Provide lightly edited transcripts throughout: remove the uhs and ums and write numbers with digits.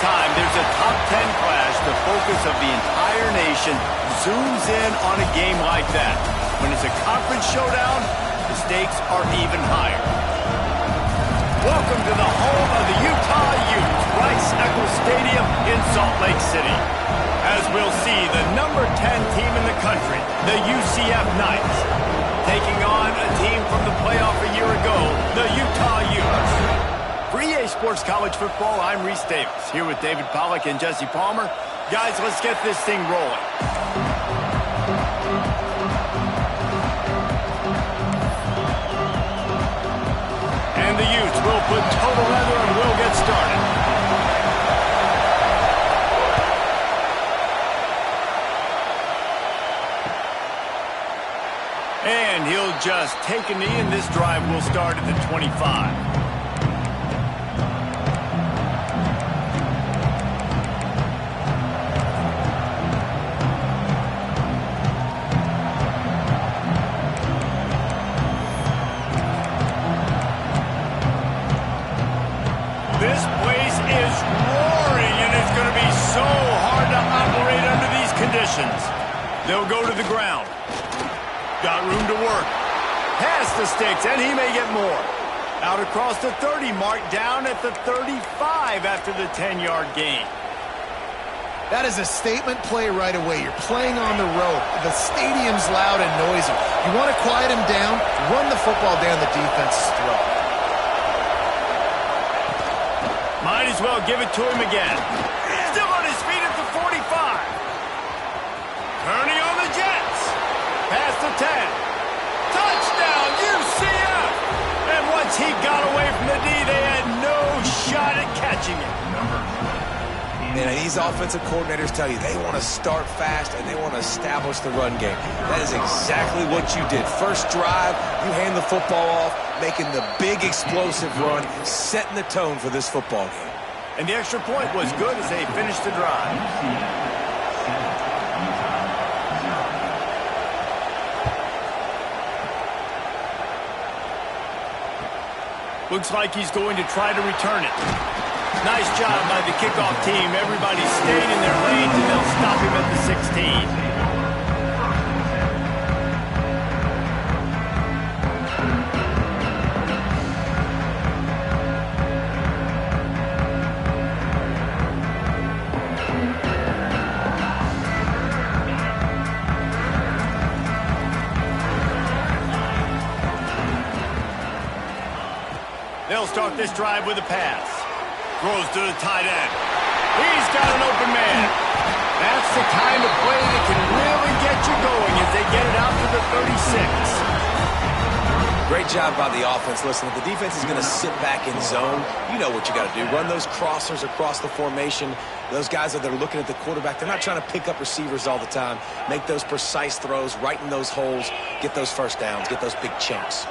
time there's a top 10 clash, the focus of the entire nation zooms in on a game like that. When it's a conference showdown, the stakes are even higher. Welcome to the home of the Utah Utes, Rice-Eccles Stadium in Salt Lake City. As we'll see, the number 10 team in the country, the UCF Knights, taking on a team from the playoff a year ago, the Utah Utes. For EA Sports College Football, I'm Reese Davis, here with David Pollack and Jesse Palmer. Guys, let's get this thing rolling. And the Utes will put total leather and we'll get started. And he'll just take a knee, and this drive will start at the 25. This place is roaring, and it's going to be so hard to operate under these conditions. They'll go to the ground. Got room to work. Past the sticks, and he may get more. Out across the 30 mark, down at the 35 after the 10-yard gain. That is a statement play right away. You're playing on the road. The stadium's loud and noisy. You want to quiet him down, run the football down the defense's throat. Might as well give it to him again. Still on his feet at the 45. Turning on the Jets. Past the 10. Touchdown, UCF! And once he got away from the D, they had no shot at catching it. And these offensive coordinators tell you they want to start fast and they want to establish the run game. That is exactly what you did. First drive, you hand the football off, making the big explosive run, setting the tone for this football game. And the extra point was good as they finished the drive. Looks like he's going to try to return it. Nice job by the kickoff team. Everybody stayed in their lanes, and they'll stop him at the 16. They'll start this drive with a pass. Throws to the tight end. He's got an open man. That's the kind of play that can really get you going as they get it out to the 36. Great job by the offense. Listen, if the defense is going to sit back in zone, you know what you got to do. Run those crossers across the formation. Those guys that are looking at the quarterback, they're not trying to pick up receivers all the time. Make those precise throws, right in those holes, get those first downs, get those big chunks.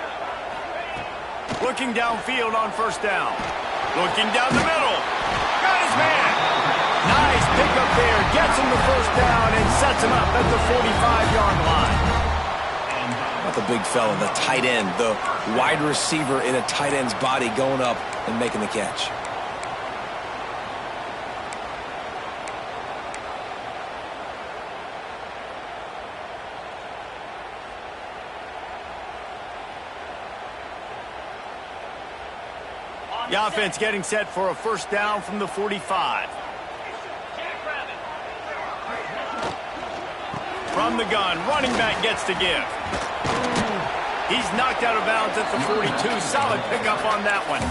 Looking downfield on first down. Looking down the middle. Got his man. Nice pickup there. Gets him the first down and sets him up at the 45-yard line. Not the big fella, the tight end, the wide receiver in a tight end's body going up and making the catch. The offense getting set for a first down from the 45. From the gun, running back gets to give. He's knocked out of bounds at the 42. Solid pickup on that one.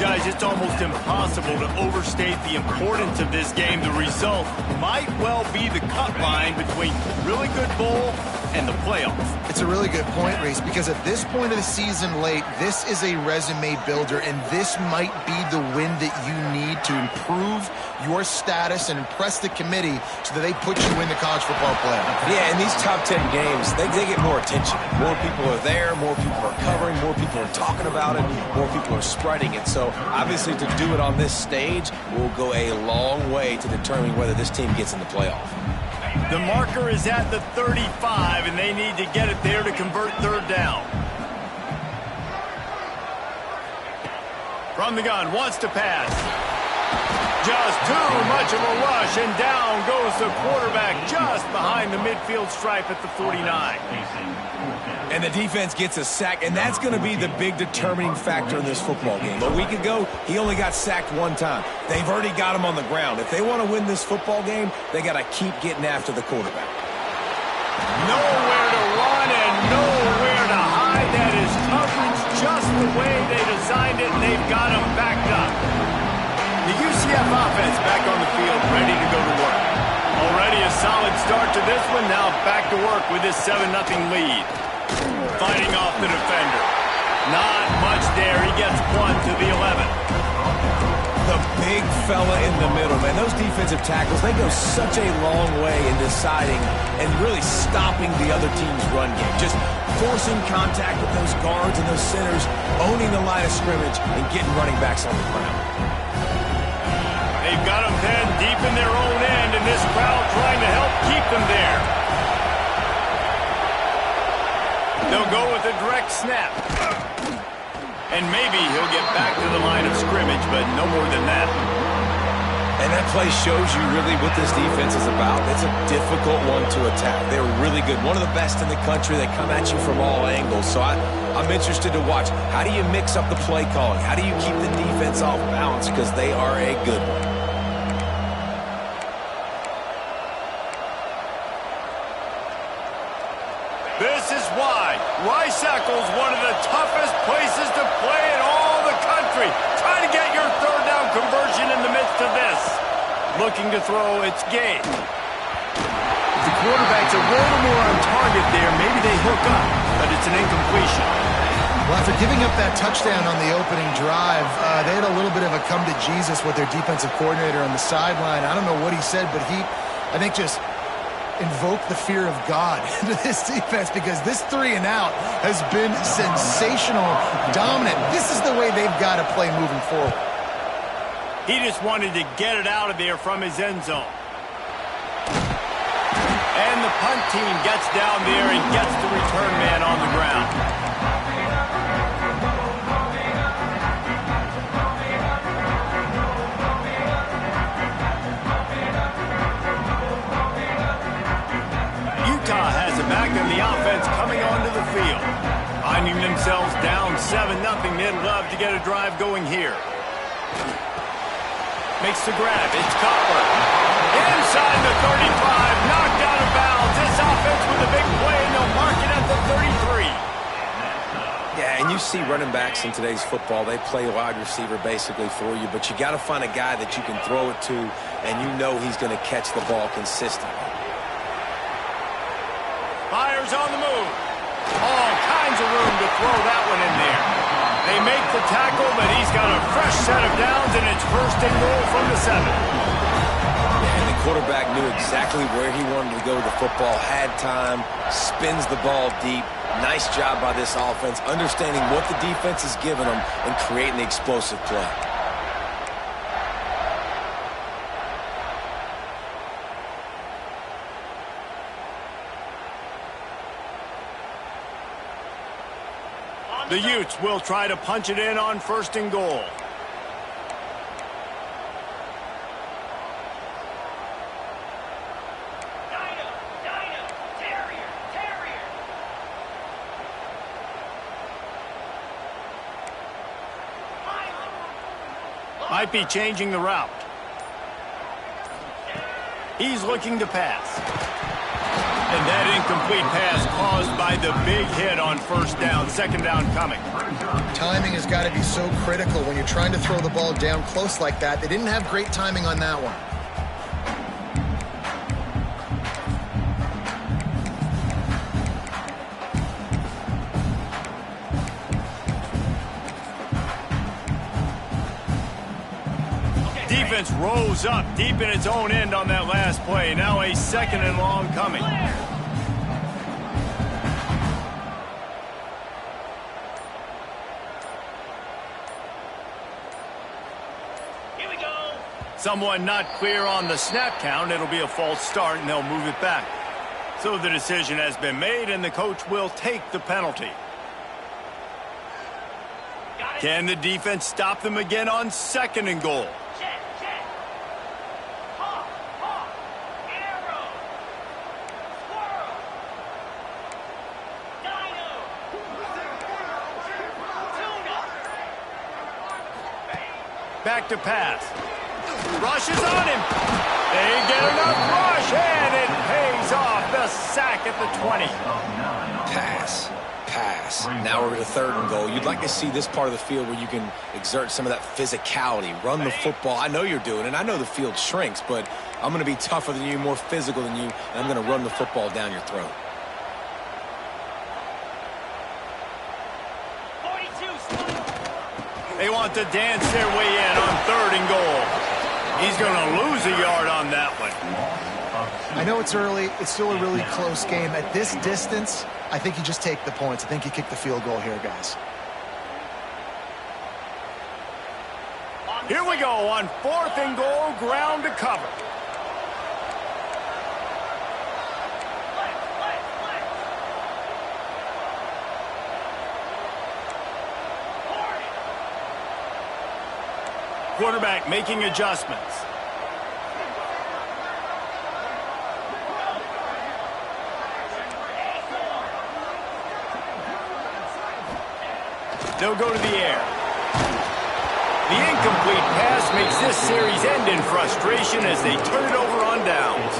Guys, it's almost impossible to overstate the importance of this game. The result might well be the cut line between really good bowl and the playoffs. It's a really good point, Reese, because at this point of the season late, this is a resume builder, and this might be the win that you need to improve your status and impress the committee so that they put you in the college football playoff. Yeah, in these top 10 games, they get more attention. More people are there, more people are covering, more people are talking about it, more people are spreading it. So obviously to do it on this stage will go a long way to determining whether this team gets in the playoff. The marker is at the 35, and they need to get it there to convert third down. From the gun, wants to pass. Just too much of a rush, and down goes the quarterback just behind the midfield stripe at the 49. And the defense gets a sack, and that's going to be the big determining factor in this football game. A week ago, he only got sacked one time. They've already got him on the ground. If they want to win this football game, they got to keep getting after the quarterback. Nowhere to run and nowhere to hide. That is coverage just the way they designed it, and they've got him backed up. The UCF offense back on the field, ready to go to work. Already a solid start to this one. Now back to work with this 7-0 lead. Fighting off the defender. Not much there. He gets one to the 11. The big fella in the middle, man. Those defensive tackles, they go such a long way in deciding and really stopping the other team's run game. Just forcing contact with those guards and those centers, owning the line of scrimmage, and getting running backs on the ground. They've got them pinned deep in their own end, and this crowd trying to help keep them there. They'll go with a direct snap. And maybe he'll get back to the line of scrimmage, but no more than that. And that play shows you really what this defense is about. It's a difficult one to attack. They're really good. One of the best in the country. They come at you from all angles. So I'm interested to watch. How do you mix up the play calling? How do you keep the defense off balance? Because they are a good one. This is why Rice-Eccles, one of the toughest places to play in all the country. Try to get your third down conversion in the midst of this. Looking to throw, it's game. If the quarterback's a little more on target there, maybe they hook up, but it's an incompletion. Well, after giving up that touchdown on the opening drive, they had a little bit of a come to Jesus with their defensive coordinator on the sideline. I don't know what he said, but he, I think, just invoke the fear of God into this defense, because this 3-and-out has been sensational, dominant. This is the way they've got to play moving forward. He just wanted to get it out of there from his end zone. And the punt team gets down there and gets the return man on the ground. Has it back in the offense coming onto the field. Finding themselves down 7-0. They'd love to get a drive going here. Makes the grab. It's Copper. Inside the 35. Knocked out of bounds. This offense with a big play, and they'll mark it at the 33. Yeah, and you see running backs in today's football, they play wide receiver basically for you, but you got to find a guy that you can throw it to, and you know he's going to catch the ball consistently. Fires on the move. All kinds of room to throw that one in there. They make the tackle, but he's got a fresh set of downs, and it's first and goal from the 7. And the quarterback knew exactly where he wanted to go with the football, had time, spins the ball deep. Nice job by this offense, understanding what the defense is giving them and creating the explosive play. The Utes will try to punch it in on first and goal. Might be changing the route. He's looking to pass. And that incomplete pass caused by the big hit on first down. Second down coming. Timing has got to be so critical when you're trying to throw the ball down close like that. They didn't have great timing on that one. Defense rose up deep in its own end on that last play. Now a second and long coming. Here we go. Someone not clear on the snap count. It'll be a false start, and they'll move it back. So the decision has been made, and the coach will take the penalty. Can the defense stop them again on second and goal? Back to pass. Rushes on him. They get enough rush, and it pays off. The sack at the 20. Pass. Now we're at a 3rd and goal. You'd like to see this part of the field where you can exert some of that physicality, run the football. I know you're doing it. I know the field shrinks, but I'm going to be tougher than you, more physical than you, and I'm going to run the football down your throat. They want to dance their way in on 3rd and goal. He's going to lose a yard on that one. I know it's early. It's still a really close game. At this distance, I think you just take the points. I think you kick the field goal here, guys. Here we go on 4th and goal, ground to cover. Quarterback making adjustments. They'll go to the air. The incomplete pass makes this series end in frustration as they turn it over on downs.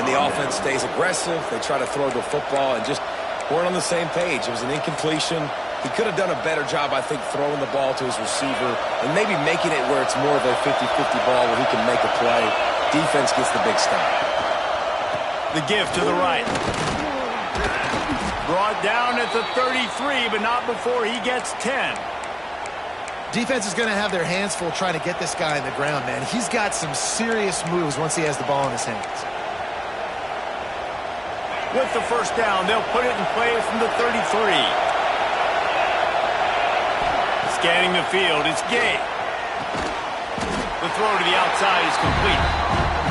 And the offense stays aggressive. They try to throw the football and just weren't on the same page. It was an incompletion. He could have done a better job, I think, throwing the ball to his receiver and maybe making it where it's more of a 50-50 ball where he can make a play. Defense gets the big stop. The give to the right. Brought down at the 33, but not before he gets 10. Defense is going to have their hands full trying to get this guy on the ground, man. He's got some serious moves once he has the ball in his hands. With the first down, they'll put it in play from the 33. Scanning the field, it's Gay. The throw to the outside is complete.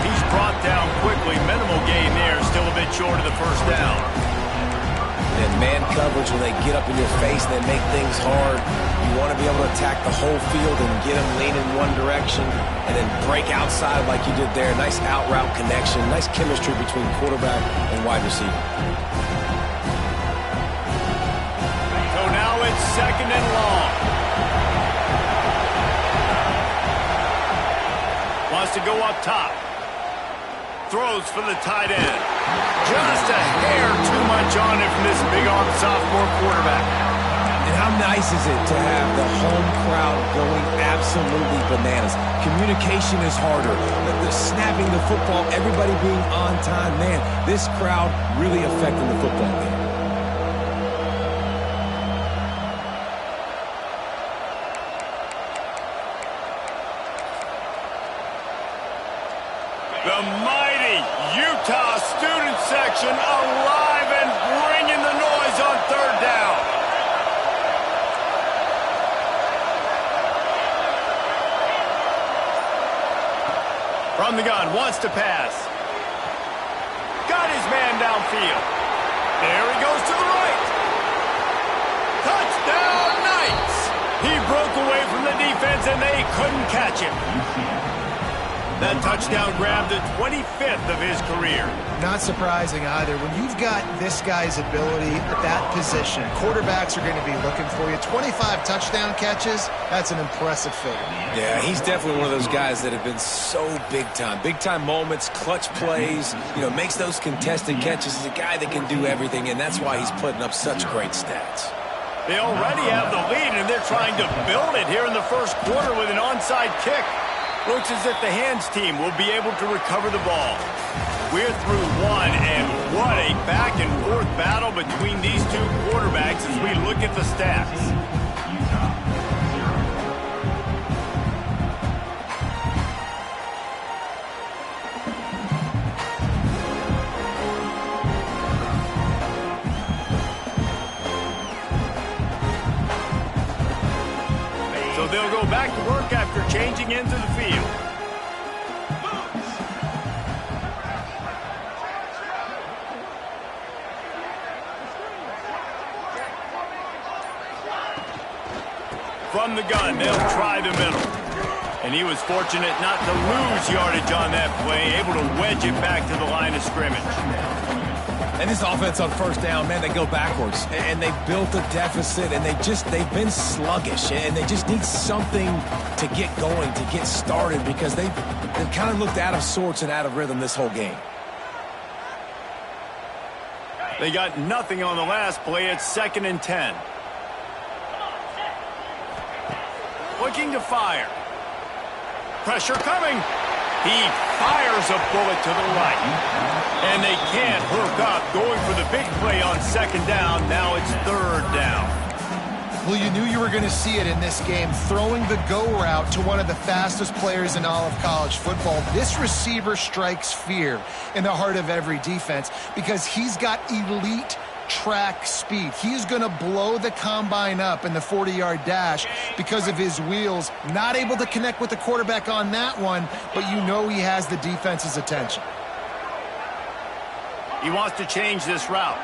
He's brought down quickly. Minimal gain there, still a bit short of the first down. And man coverage, when they get up in your face and they make things hard, you want to be able to attack the whole field and get them lean in one direction and then break outside like you did there. Nice out route connection, nice chemistry between quarterback and wide receiver. So now it's 2nd and long. Wants to go up top. Throws for the tight end. Just a hair too much on it from this big-arm sophomore quarterback. And how nice is it to have the home crowd going absolutely bananas? Communication is harder. The snapping the football, everybody being on time. Man, this crowd really affecting the football game. The mighty Utah student section alive and bringing the noise on 3rd down. From the gun, wants to pass. Got his man downfield. There he goes to the right. Touchdown Knights! He broke away from the defense and they couldn't catch him. That touchdown grabbed the 25th of his career. Not surprising either. When you've got this guy's ability at that position, quarterbacks are going to be looking for you. 25 touchdown catches, that's an impressive figure. Yeah, he's definitely one of those guys that have been so big time. Big time moments, clutch plays, makes those contested catches. He's a guy that can do everything, and that's why he's putting up such great stats. They already have the lead, and they're trying to build it here in the first quarter with an onside kick. Looks as if the hands team will be able to recover the ball. We're through one, and what a back-and-forth battle between these two quarterbacks as we look at the stats. So they'll go back to work after changing into the field. From the gun, they'll try the middle. And he was fortunate not to lose yardage on that play, able to wedge it back to the line of scrimmage. And this offense on first down, man, they go backwards. And they built a deficit, and they've been sluggish. And they just need something to get going, to get started, because they've kind of looked out of sorts and out of rhythm this whole game. They got nothing on the last play. It's 2nd and 10. Looking to fire. Pressure coming. He fires a bullet to the right. And they can't hook up. Going for the big play on 2nd down. Now it's 3rd down. Well, you knew you were going to see it in this game. Throwing the go route to one of the fastest players in all of college football. This receiver strikes fear in the heart of every defense because he's got elite track speed. He's going to blow the combine up in the 40-yard dash because of his wheels. Not able to connect with the quarterback on that one, but you know he has the defense's attention. He wants to change this route.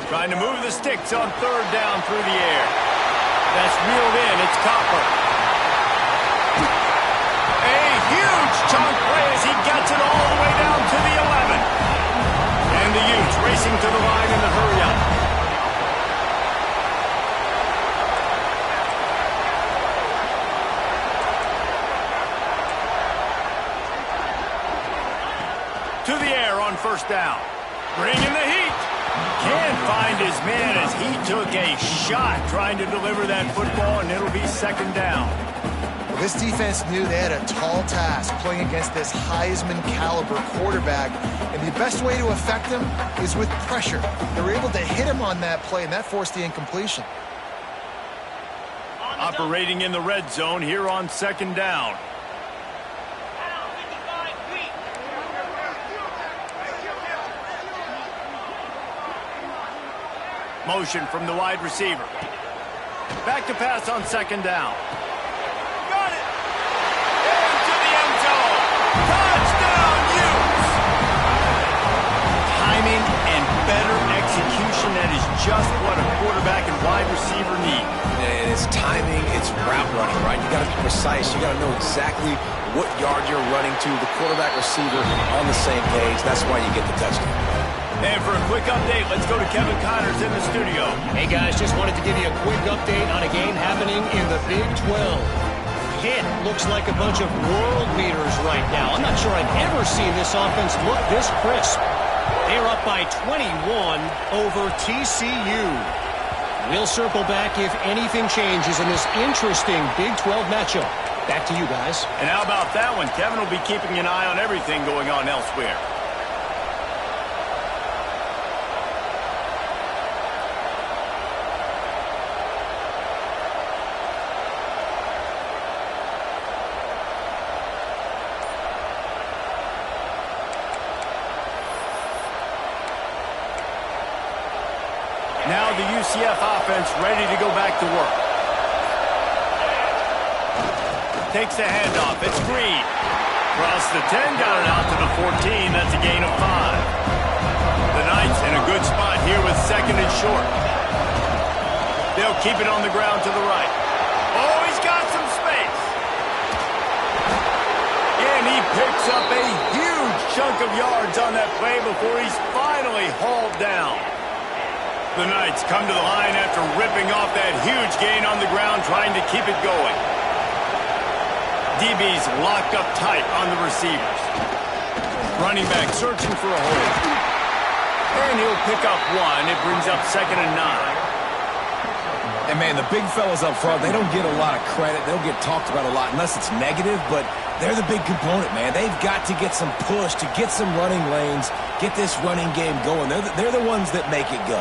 Trying to move the sticks on 3rd down through the air. That's reeled in. It's Copper. A huge chunk play as he gets it all the way down to the 11. And the Utes racing to the line in the hurry-up. To the air on 1st down. Bringing the heat. Can't find his man as he took a shot trying to deliver that football, and it'll be 2nd down. Well, this defense knew they had a tall task playing against this Heisman caliber quarterback, and the best way to affect him is with pressure. They were able to hit him on that play, and that forced the incompletion. Operating in the red zone here on 2nd down. Motion from the wide receiver. Back to pass on 2nd down. Got it! Into the end zone. Touchdown, Utes! Timing and better execution, that is just what a quarterback and wide receiver need. And it's timing, it's route running, right? You got to be precise. You got to know exactly what yard you're running to. The quarterback receiver on the same page. That's why you get the touchdown. And for a quick update, let's go to Kevin Connors in the studio. Hey guys, just wanted to give you a quick update on a game happening in the Big 12. Pitt looks like a bunch of world beaters right now. I'm not sure I've ever seen this offense look this crisp. They're up by 21 over TCU. We'll circle back if anything changes in this interesting Big 12 matchup. Back to you guys. And how about that one? Kevin will be keeping an eye on everything going on elsewhere. Now the UCF offense ready to go back to work. Takes the handoff. It's Green. Across the 10, got it out to the 14. That's a gain of 5. The Knights in a good spot here with 2nd and short. They'll keep it on the ground to the right. Oh, he's got some space. And he picks up a huge chunk of yards on that play before he's finally hauled down. The Knights come to the line after ripping off that huge gain on the ground, trying to keep it going. DB's locked up tight on the receivers. Running back searching for a hole. And he'll pick up 1. It brings up 2nd and 9. And, man, the big fellas up front, they don't get a lot of credit. They don't get talked about a lot unless it's negative, but they're the big component, man. They've got to get some push, to get some running lanes, get this running game going. They're the ones that make it go.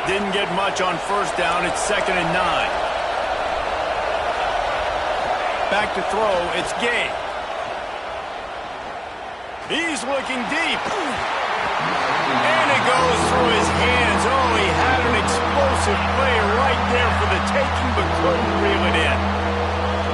Didn't get much on 1st down. It's 2nd and 9. Back to throw. It's Gay. He's looking deep. And it goes through his hands. Oh, he had an explosive play right there for the taking, but couldn't reel it in.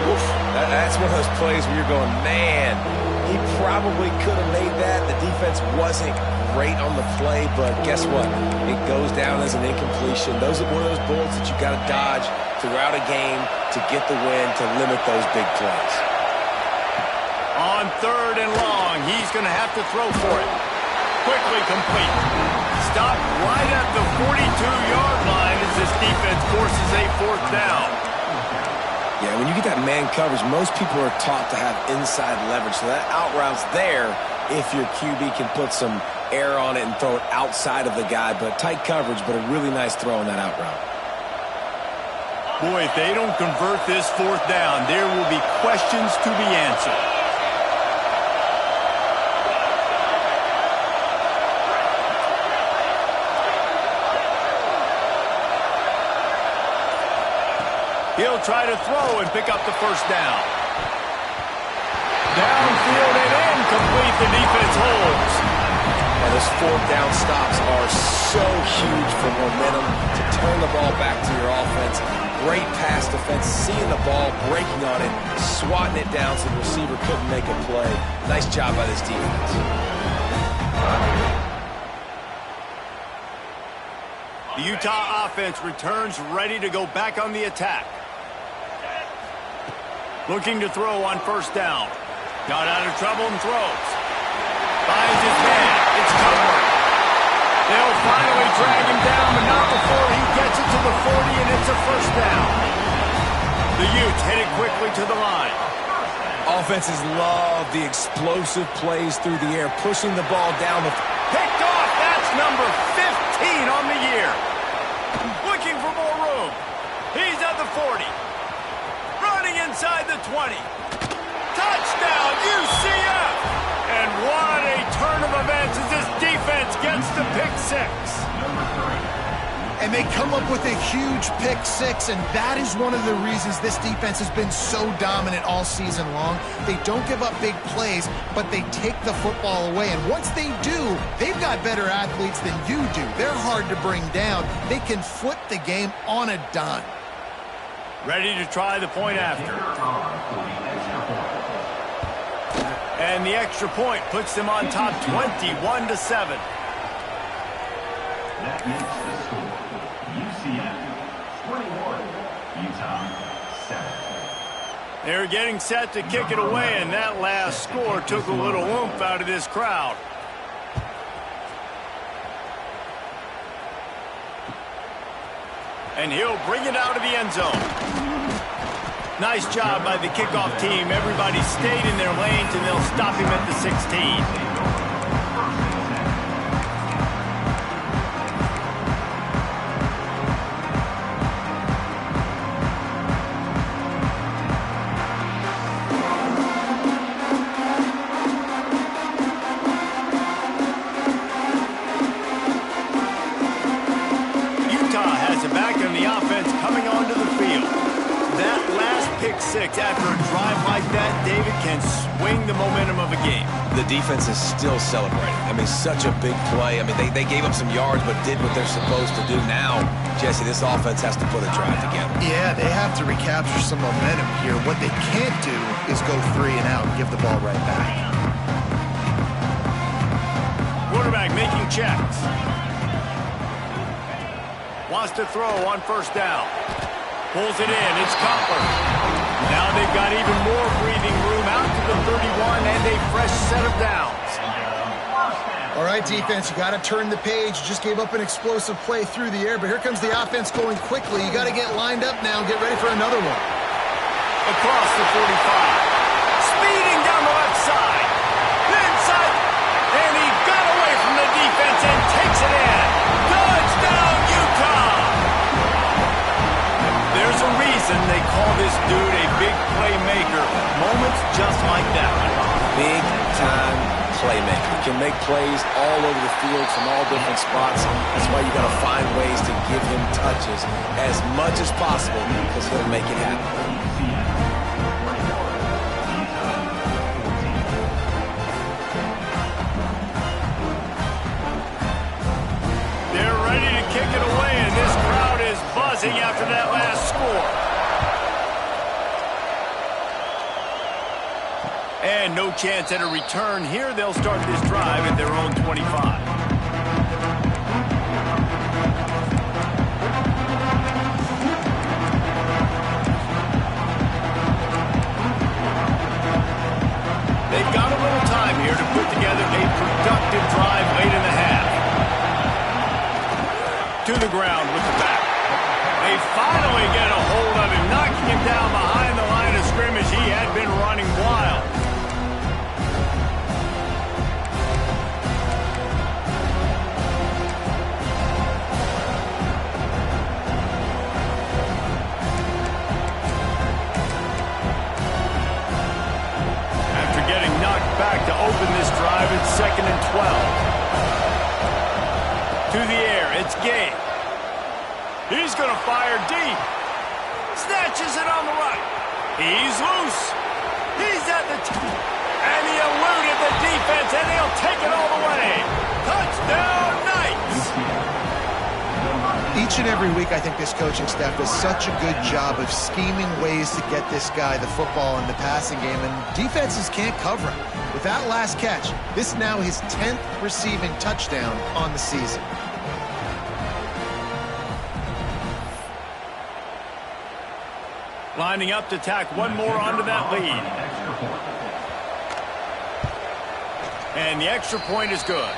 Oof. That's That's one of those plays where you're going, man, he probably could have made that. The defense wasn't great on the play, but guess what? It goes down as an incompletion. Those are one of those bullets that you got to dodge throughout a game to get the win, to limit those big plays. On 3rd and long, he's going to have to throw for it. Quickly complete. Stop right at the 42-yard line as this defense forces a 4th down. Yeah, when you get that man coverage, most people are taught to have inside leverage. So that out route's there if your QB can put some air on it and throw it outside of the guy. But tight coverage, but a really nice throw on that out route. Boy, if they don't convert this 4th down, there will be questions to be answered. He'll try to throw and pick up the 1st down. Downfield and incomplete. The defense holds. And those 4th down stops are so huge for momentum to turn the ball back to your offense. Great pass defense, seeing the ball, breaking on it, swatting it down so the receiver couldn't make a play. Nice job by this defense. The Utah offense returns ready to go back on the attack. Looking to throw on 1st down. Got out of trouble and throws. Finds his man. It's covered. They'll finally drag him down, but not before he gets it to the 40, and it's a 1st down. The Utes hit it quickly to the line. Offenses love the explosive plays through the air, pushing the ball down. Picked off. That's number 15 on the year. Looking for more room. He's at the 40. Running inside the 20. Touchdown, UCF! And what a turn of events as this defense gets the pick 6. And they come up with a huge pick 6, and that is one of the reasons this defense has been so dominant all season long. They don't give up big plays, but they take the football away. And once they do, they've got better athletes than you do. They're hard to bring down. They can flip the game on a dime. Ready to try the point after. And the extra point puts them on top 21-7. That makes the score. UCF 21, Utah 7. They're getting set to kick it away, and that last score took a little oomph out of this crowd. And he'll bring it out of the end zone. Nice job by the kickoff team. Everybody stayed in their lanes, and they'll stop him at the 16. After a drive like that, David can swing the momentum of a game. The defense is still celebrating. I mean, such a big play. I mean, they gave up some yards but did what they're supposed to do. Now, Jesse, this offense has to put a drive together. Yeah, they have to recapture some momentum here. What they can't do is go 3 and out and give the ball right back. Quarterback making checks. Wants to throw on 1st down. Pulls it in. It's Cutler. Now they've got even more breathing room out to the 31 and a fresh set of downs. All right, defense, you got to turn the page. You just gave up an explosive play through the air, but here comes the offense going quickly. You got to get lined up now and get ready for another one. Across the 45. Speeding down the left side. Inside. And he got away from the defense and takes it in. Touchdown, Utah! There's a reason they call this dude a big playmaker. Moments just like that one. Big-time playmaker. Can make plays all over the field from all different spots. That's why you got to find ways to give him touches as much as possible because he'll make it happen. They're ready to kick it away, and this crowd is buzzing after that last score. And no chance at a return here. They'll start this drive at their own 25. They've got a little time here to put together a productive drive late in the half. To the ground with the back. They finally get a hold of him, knocking him down behind the line of scrimmage. He had been running wild. After getting knocked back to open this drive, it's 2nd and 12. To the air, it's Gabe. He's going to fire deep. Snatches it on the right. He's loose. He's at the and he eluded the defense, and he'll take it all the way. Touchdown, Knights! Each and every week, I think this coaching staff does such a good job of scheming ways to get this guy the football in the passing game, and defenses can't cover him. With that last catch, this is now his 10th receiving touchdown on the season. Lining up to tack one more onto that lead. And the extra point is good.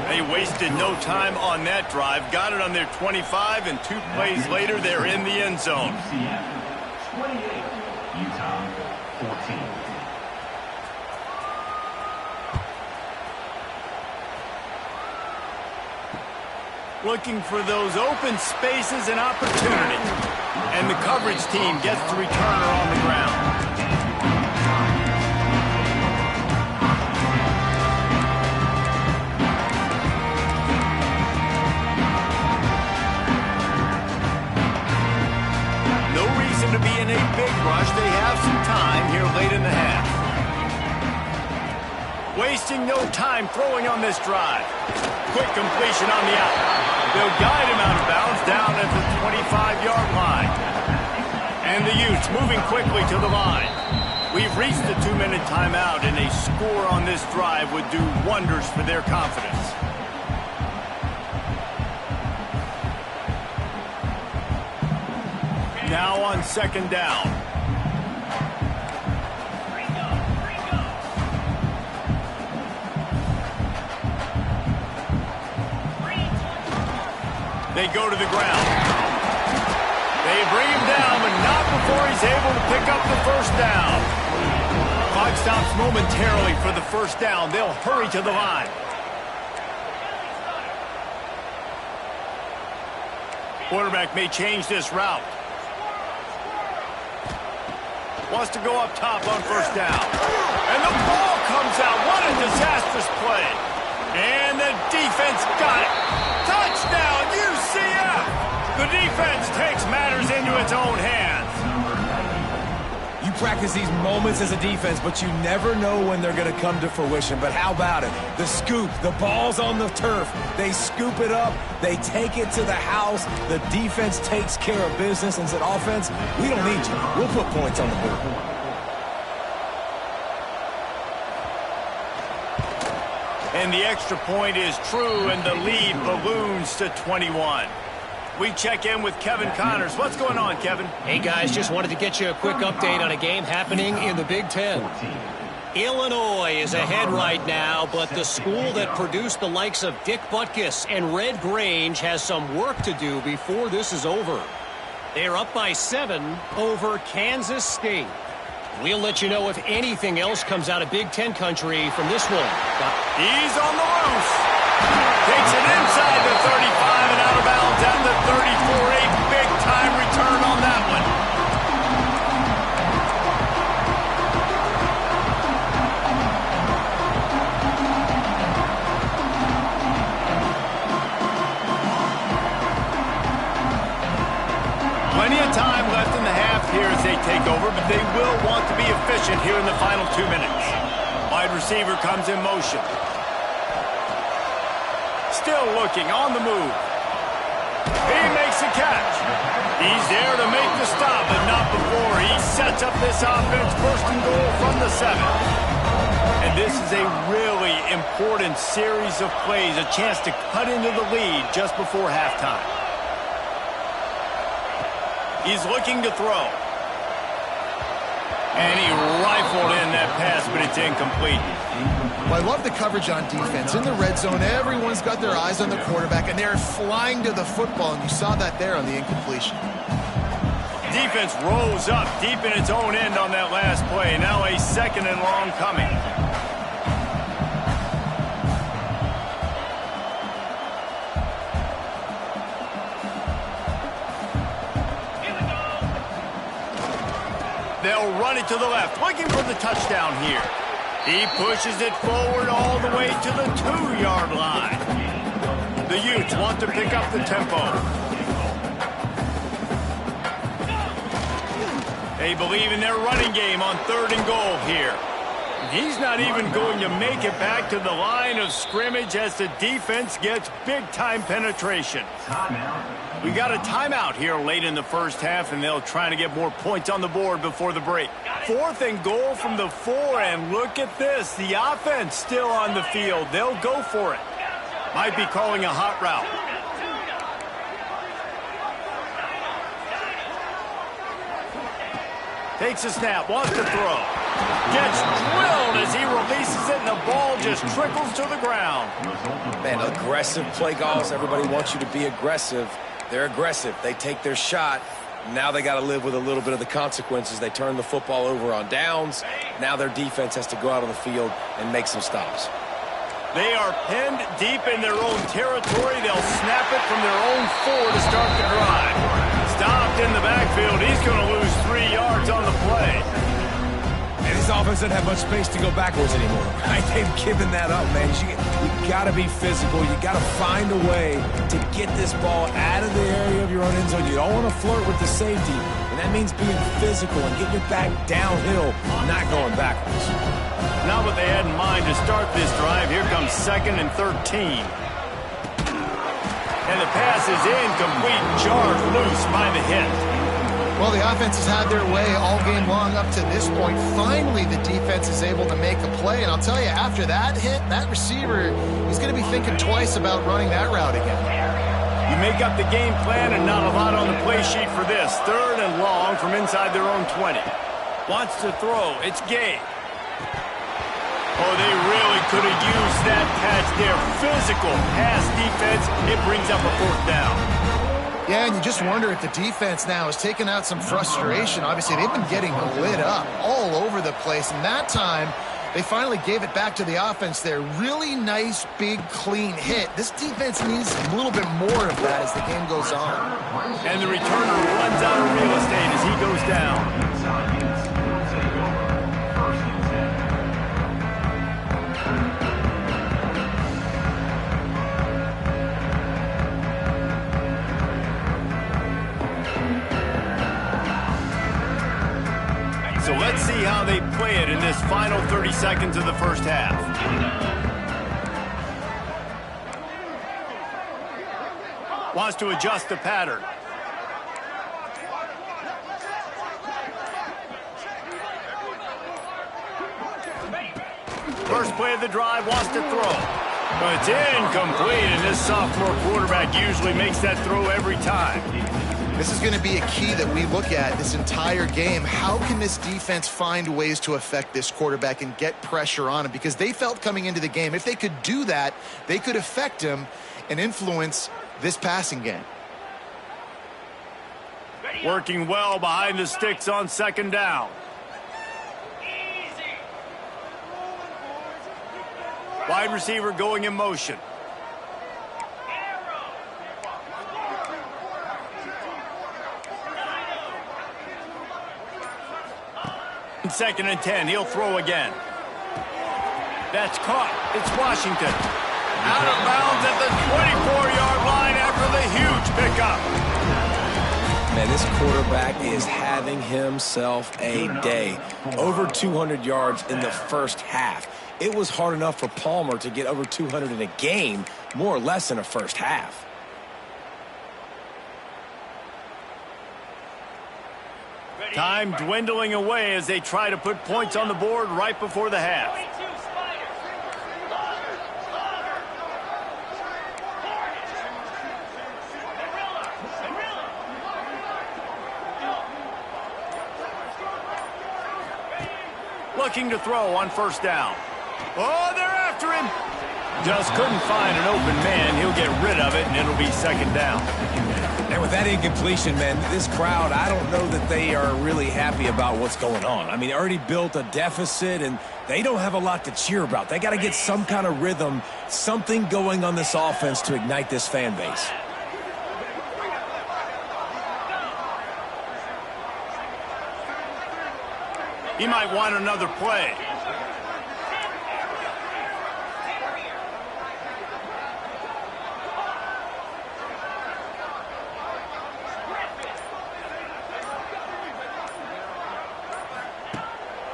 They wasted no time on that drive. Got it on their 25, and 2 plays later, they're in the end zone. 28, Utah 14. Looking for those open spaces and opportunity. And the coverage team gets the returner on the ground. No reason to be in a big rush. They have some time here late in the half. Wasting no time throwing on this drive. Quick completion on the out. They'll guide him out of bounds down at the 25-yard line. And the Utes moving quickly to the line. We've reached the 2-minute timeout, and a score on this drive would do wonders for their confidence. Now on 2nd down. They go to the ground. They bring him down, but not before he's able to pick up the first down. Clock stops momentarily for the first down. They'll hurry to the line. Quarterback may change this route. Wants to go up top on first down. And the ball comes out. What a disastrous play. And the defense got it. Touchdown, UCF! The defense takes matters into its own hands. You practice these moments as a defense, but you never know when they're going to come to fruition. But how about it? The scoop, the ball's on the turf. They scoop it up. They take it to the house. The defense takes care of business and said, offense, we don't need you. We'll put points on the board. And the extra point is true, and the lead balloons to 21. We check in with Kevin Connors. What's going on, Kevin? Hey, guys, just wanted to get you a quick update on a game happening in the Big Ten. Illinois is ahead right now, but the school that produced the likes of Dick Butkus and Red Grange has some work to do before this is over. They're up by 7 over Kansas State. We'll let you know if anything else comes out of Big Ten country from this one. He's on the loose. Takes it inside the 35 and out of bounds at the 34. A big-time return on that one. Plenty of time left in the half here as they take over, but they will want to be efficient here in the final 2 minutes. Wide receiver comes in motion. Still looking on the move. He makes a catch. He's there to make the stop, but not before he sets up this offense. First and goal from the 7. And this is a really important series of plays, a chance to cut into the lead just before halftime. He's looking to throw. And he rifled in that pass, but it's incomplete. Well, I love the coverage on defense. In the red zone, everyone's got their eyes on the quarterback, and they're flying to the football, and you saw that there on the incompletion. Defense rose up deep in its own end on that last play. Now a 2nd and long coming. They'll run it to the left, looking for the touchdown here. He pushes it forward all the way to the 2-yard line. The Utes want to pick up the tempo. They believe in their running game on 3rd and goal here. He's not even going to make it back to the line of scrimmage as the defense gets big-time penetration. We got a timeout here late in the first half, and they'll try to get more points on the board before the break. 4th and goal from the 4, and look at this. The offense still on the field. They'll go for it. Might be calling a hot route. Takes a snap, wants to throw. Gets drilled as he releases it, and the ball just trickles to the ground. Man, aggressive play calls. Everybody wants you to be aggressive. They're aggressive. They take their shot. Now they got to live with a little bit of the consequences. They turn the football over on downs. Now their defense has to go out on the field and make some stops. They are pinned deep in their own territory. They'll snap it from their own 4 to start the drive. Stopped in the backfield. He's going to lose 3 yards on the play. And this offense doesn't have much space to go backwards anymore. Right? They've given that up, man. You got to be physical. You got to find a way to get this ball out of the area of your own end zone. You don't want to flirt with the safety, and that means being physical and getting your back downhill, not going backwards. Not what they had in mind to start this drive. Here comes 2nd and 13. And the pass is incomplete, jarred loose by the hit. Well, the offense has had their way all game long up to this point. Finally, the defense is able to make a play. And I'll tell you, after that hit, that receiver, he's going to be thinking twice about running that route again. You make up the game plan and not a lot on the play sheet for this. 3rd and long from inside their own 20. Wants to throw. It's Gay. Oh, they really could have used that catch there. Physical pass defense. It brings up a 4th down. Yeah, and you just wonder if the defense now is taking out some frustration. Obviously, they've been getting lit up all over the place. And that time, they finally gave it back to the offense there. Really nice, big, clean hit. This defense needs a little bit more of that as the game goes on. And the returner runs out of real estate as he goes down. So let's see how they play it in this final 30 seconds of the first half. Wants to adjust the pattern. First play of the drive, wants to throw. But it's incomplete, and this sophomore quarterback usually makes that throw every time. This is going to be a key that we look at this entire game. How can this defense find ways to affect this quarterback and get pressure on him? Because they felt coming into the game, if they could do that, they could affect him and influence this passing game. Working well behind the sticks on 2nd down. Wide receiver going in motion. In 2nd and 10, he'll throw again. That's caught. It's Washington. Out of bounds at the 24-yard line after the huge pickup. Man, this quarterback is having himself a day. Over 200 yards in the first half. It was hard enough for Palmer to get over 200 in a game, more or less in a first half. Time dwindling away as they try to put points on the board right before the half. Looking to throw on first down. Oh, they're after him. Just couldn't find an open man. He'll get rid of it, and it'll be second down. And with that incompletion, man, this crowd, I don't know that they are really happy about what's going on. I mean, already built a deficit, and they don't have a lot to cheer about. They got to get some kind of rhythm, something going on this offense to ignite this fan base. He might want another play.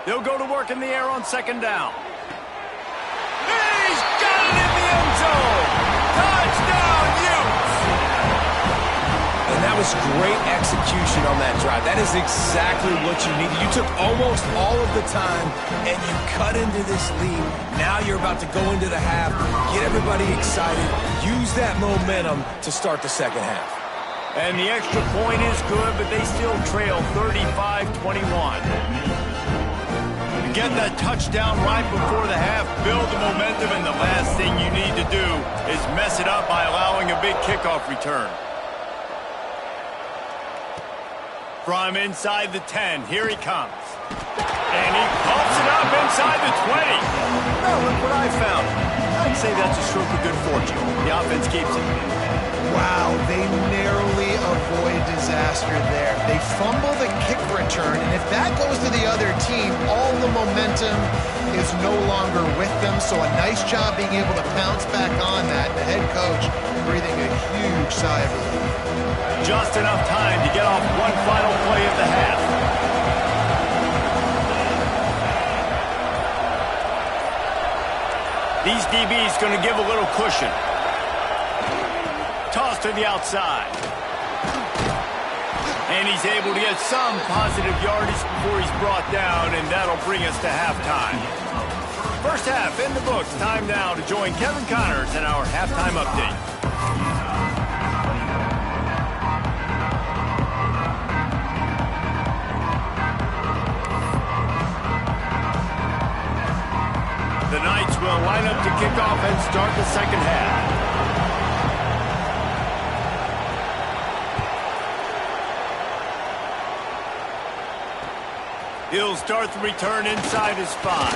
They'll go to work in the air on second down. He's got it in the end zone. Touchdown, Utes! And that was great execution on that drive. That is exactly what you needed. You took almost all of the time, and you cut into this lead. Now you're about to go into the half, get everybody excited, use that momentum to start the second half. And the extra point is good, but they still trail 35-21. Get that touchdown right before the half, build the momentum, and the last thing you need to do is mess it up by allowing a big kickoff return. From inside the 10, here he comes. And he pumps it up inside the 20. Oh, look what I found. I'd say that's a stroke of good fortune. The offense keeps it. Wow, they narrowly avoid disaster there. They fumble the kick return, and if that goes to the other team, all the momentum is no longer with them. So a nice job being able to pounce back on that. The head coach breathing a huge sigh of relief. Just enough time to get off one final play of the half. These DBs going to give a little cushion. Toss to the outside. And he's able to get some positive yardage before he's brought down, and that'll bring us to halftime. First half in the books. Time now to join Kevin Connors in our halftime update. The Knights will line up to kick off and start the second half. He'll start the return inside his 5.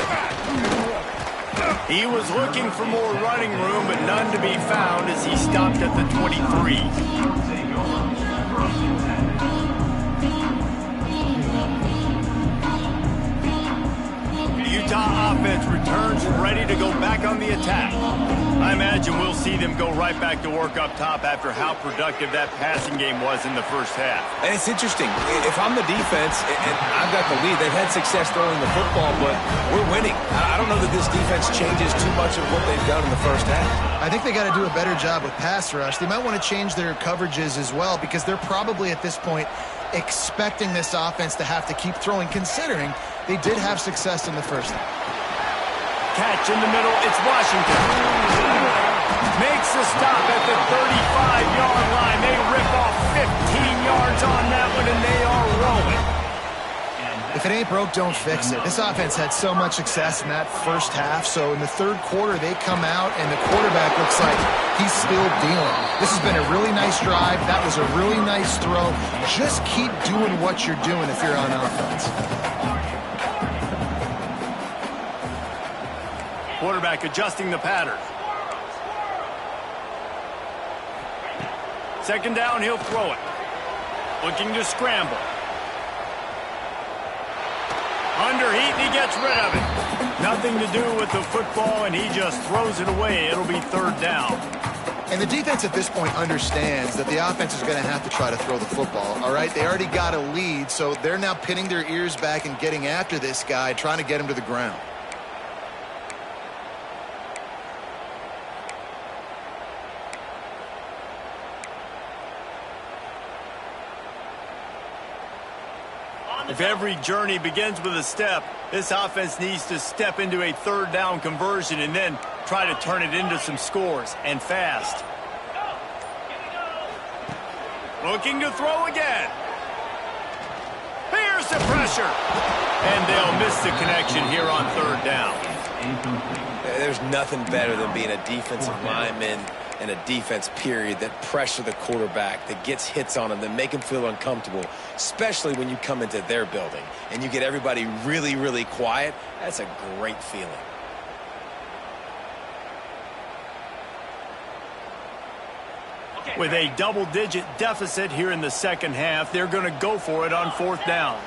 He was looking for more running room, but none to be found as he stopped at the 23. Utah offense returns ready to go back on the attack. I imagine we'll see them go right back to work up top after how productive that passing game was in the first half. And it's interesting. If I'm the defense and I've got the lead, they've had success throwing the football, but we're winning. I don't know that this defense changes too much of what they've done in the first half. I think they got to do a better job with pass rush. They might want to change their coverages as well, because they're probably at this point expecting this offense to have to keep throwing, considering they did have success in the first half. Catch in the middle, it's Washington. Makes the stop at the 35-yard line. They rip off 15 yards on that one, and they are rolling. If it ain't broke, don't fix it. This offense had so much success in that first half, so in the third quarter, they come out, and the quarterback looks like he's still dealing. This has been a really nice drive. That was a really nice throw. Just keep doing what you're doing if you're on offense. Quarterback adjusting the pattern. Second down, he'll throw it. Looking to scramble. Under heat, and he gets rid of it. Nothing to do with the football, and he just throws it away. It'll be third down. And the defense at this point understands that the offense is going to have to try to throw the football, all right? They already got a lead, so they're now pinning their ears back and getting after this guy, trying to get him to the ground. If every journey begins with a step, this offense needs to step into a third down conversion and then try to turn it into some scores, and fast. Looking to throw again. Here's the pressure. And they'll miss the connection here on third down. There's nothing better than being a defensive lineman and a defense period that pressure the quarterback, that gets hits on him, that make him feel uncomfortable, especially when you come into their building and you get everybody really, really quiet. That's a great feeling. With a double-digit deficit here in the second half, they're going to go for it on fourth down.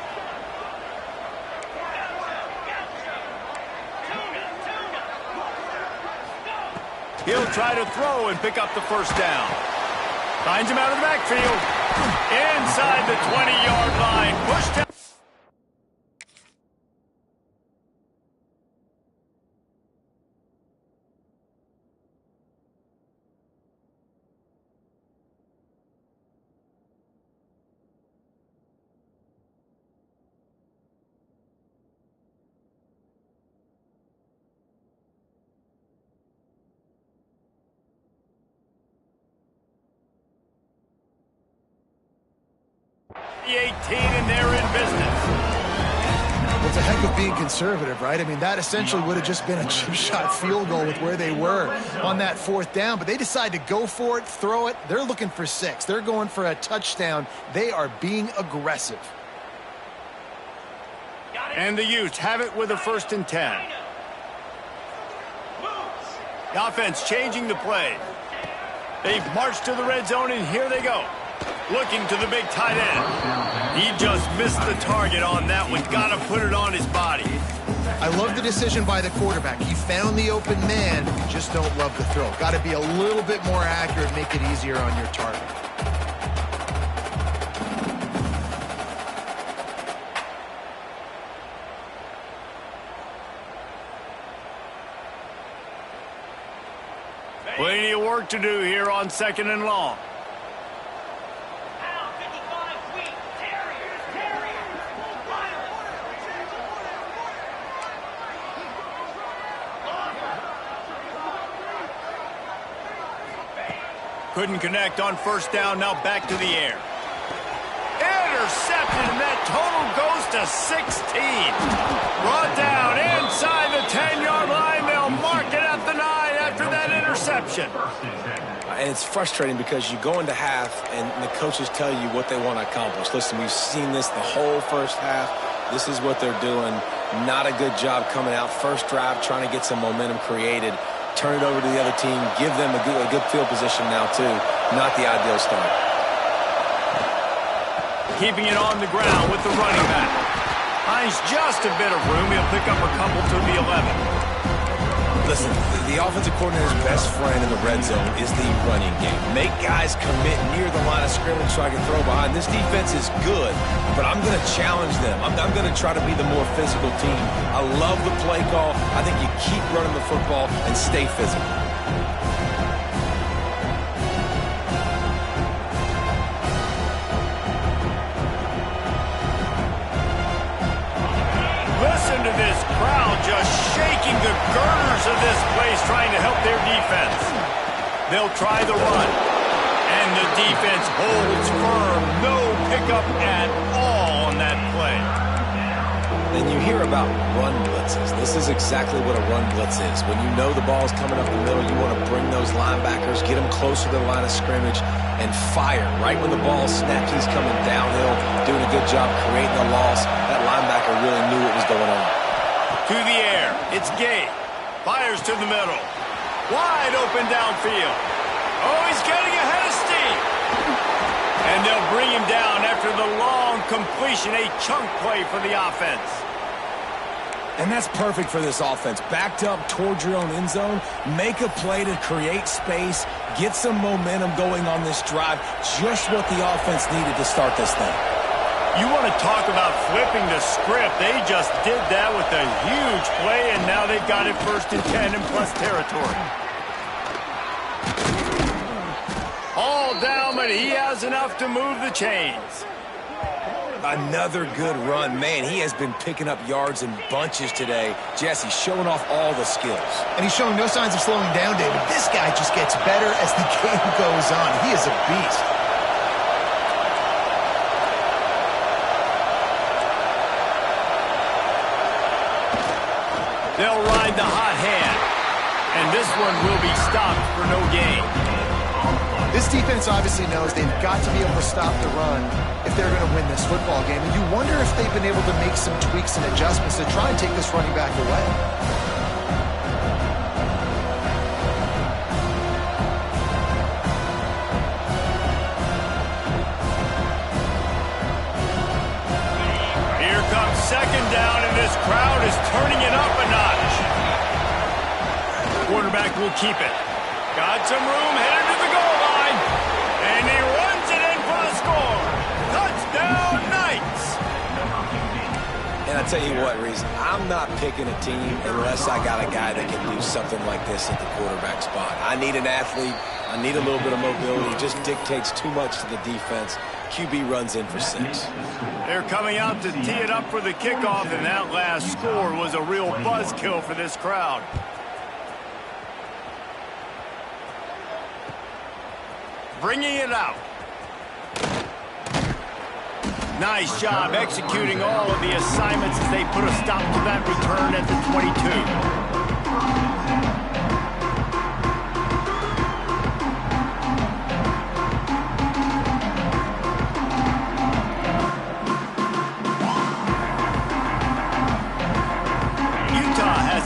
He'll try to throw and pick up the first down. Finds him out of the backfield. Inside the 20-yard line. Pushed down. The 18, and they're in business. It's a heck of being conservative, right? I mean, that essentially would have just been a chip shot field goal with where they were on that fourth down, but they decide to go for it, throw it. They're looking for 6. They're going for a touchdown. They are being aggressive. And the Utes have it with a 1st and 10. The offense changing the play. They've marched to the red zone, and here they go. Looking to the big tight end. He just missed the target on that one. Got to put it on his body. I love the decision by the quarterback. He found the open man, just don't love the throw. Got to be a little bit more accurate, make it easier on your target. Plenty of work to do here on 2nd and long. Couldn't connect on 1st down, now back to the air. Intercepted, and that total goes to 16. Brought down inside the 10-yard line. They'll mark it at the 9 after that interception. And it's frustrating because you go into half and the coaches tell you what they want to accomplish. Listen, we've seen this the whole first half. This is what they're doing. Not a good job coming out. First drive, trying to get some momentum created. Turn it over to the other team. Give them a good field position now, too. Not the ideal start. Keeping it on the ground with the running back. Finds just a bit of room. He'll pick up a couple to the 11. Listen, the offensive coordinator's best friend in the red zone is the running game. Make guys commit near the line of scrimmage so I can throw behind. This defense is good, but I'm going to challenge them. I'm going to try to be the more physical team. I love the play call. I think you keep running the football and stay physical. Listen to this crowd just shaking the girders of this place, trying to help their defense. They'll try the run, and the defense holds firm. No pickup at all on that play. And you hear about run blitzes. This is exactly what a run blitz is. When you know the ball's coming up the middle, you want to bring those linebackers, get them closer to the line of scrimmage, and fire. Right when the ball snaps, he's coming downhill, doing a good job creating a loss. That linebacker really knew what was going on. To the air, it's Gay. Fires to the middle. Wide open downfield. Oh, he's getting ahead of steam. And they'll bring him down after the long completion, a chunk play for the offense. And that's perfect for this offense. Backed up towards your own end zone, make a play to create space, get some momentum going on this drive. Just what the offense needed to start this thing. You want to talk about flipping the script. They just did that with a huge play, and now they've got it 1st and 10 in plus territory. All down, but he has enough to move the chains. Another good run. Man, he has been picking up yards in bunches today. Jesse showing off all the skills. And he's showing no signs of slowing down, David. This guy just gets better as the game goes on. He is a beast. They'll ride the hot hand. And this one will be stopped for no gain. This defense obviously knows they've got to be able to stop the run if they're going to win this football game. And you wonder if they've been able to make some tweaks and adjustments to try and take this running back away. Here comes second down, and this crowd is turning it up a notch. Quarterback will keep it. Got some room, headed to the goal line. And he runs it in for the score. Touchdown, Knights. And I tell you what, Reese, I'm not picking a team unless I got a guy that can do something like this at the quarterback spot. I need an athlete. I need a little bit of mobility. It just dictates too much to the defense. QB runs in for 6. They're coming out to tee it up for the kickoff, and that last score was a real buzzkill for this crowd. Bringing it out. Nice job executing all of the assignments as they put a stop to that return at the 22.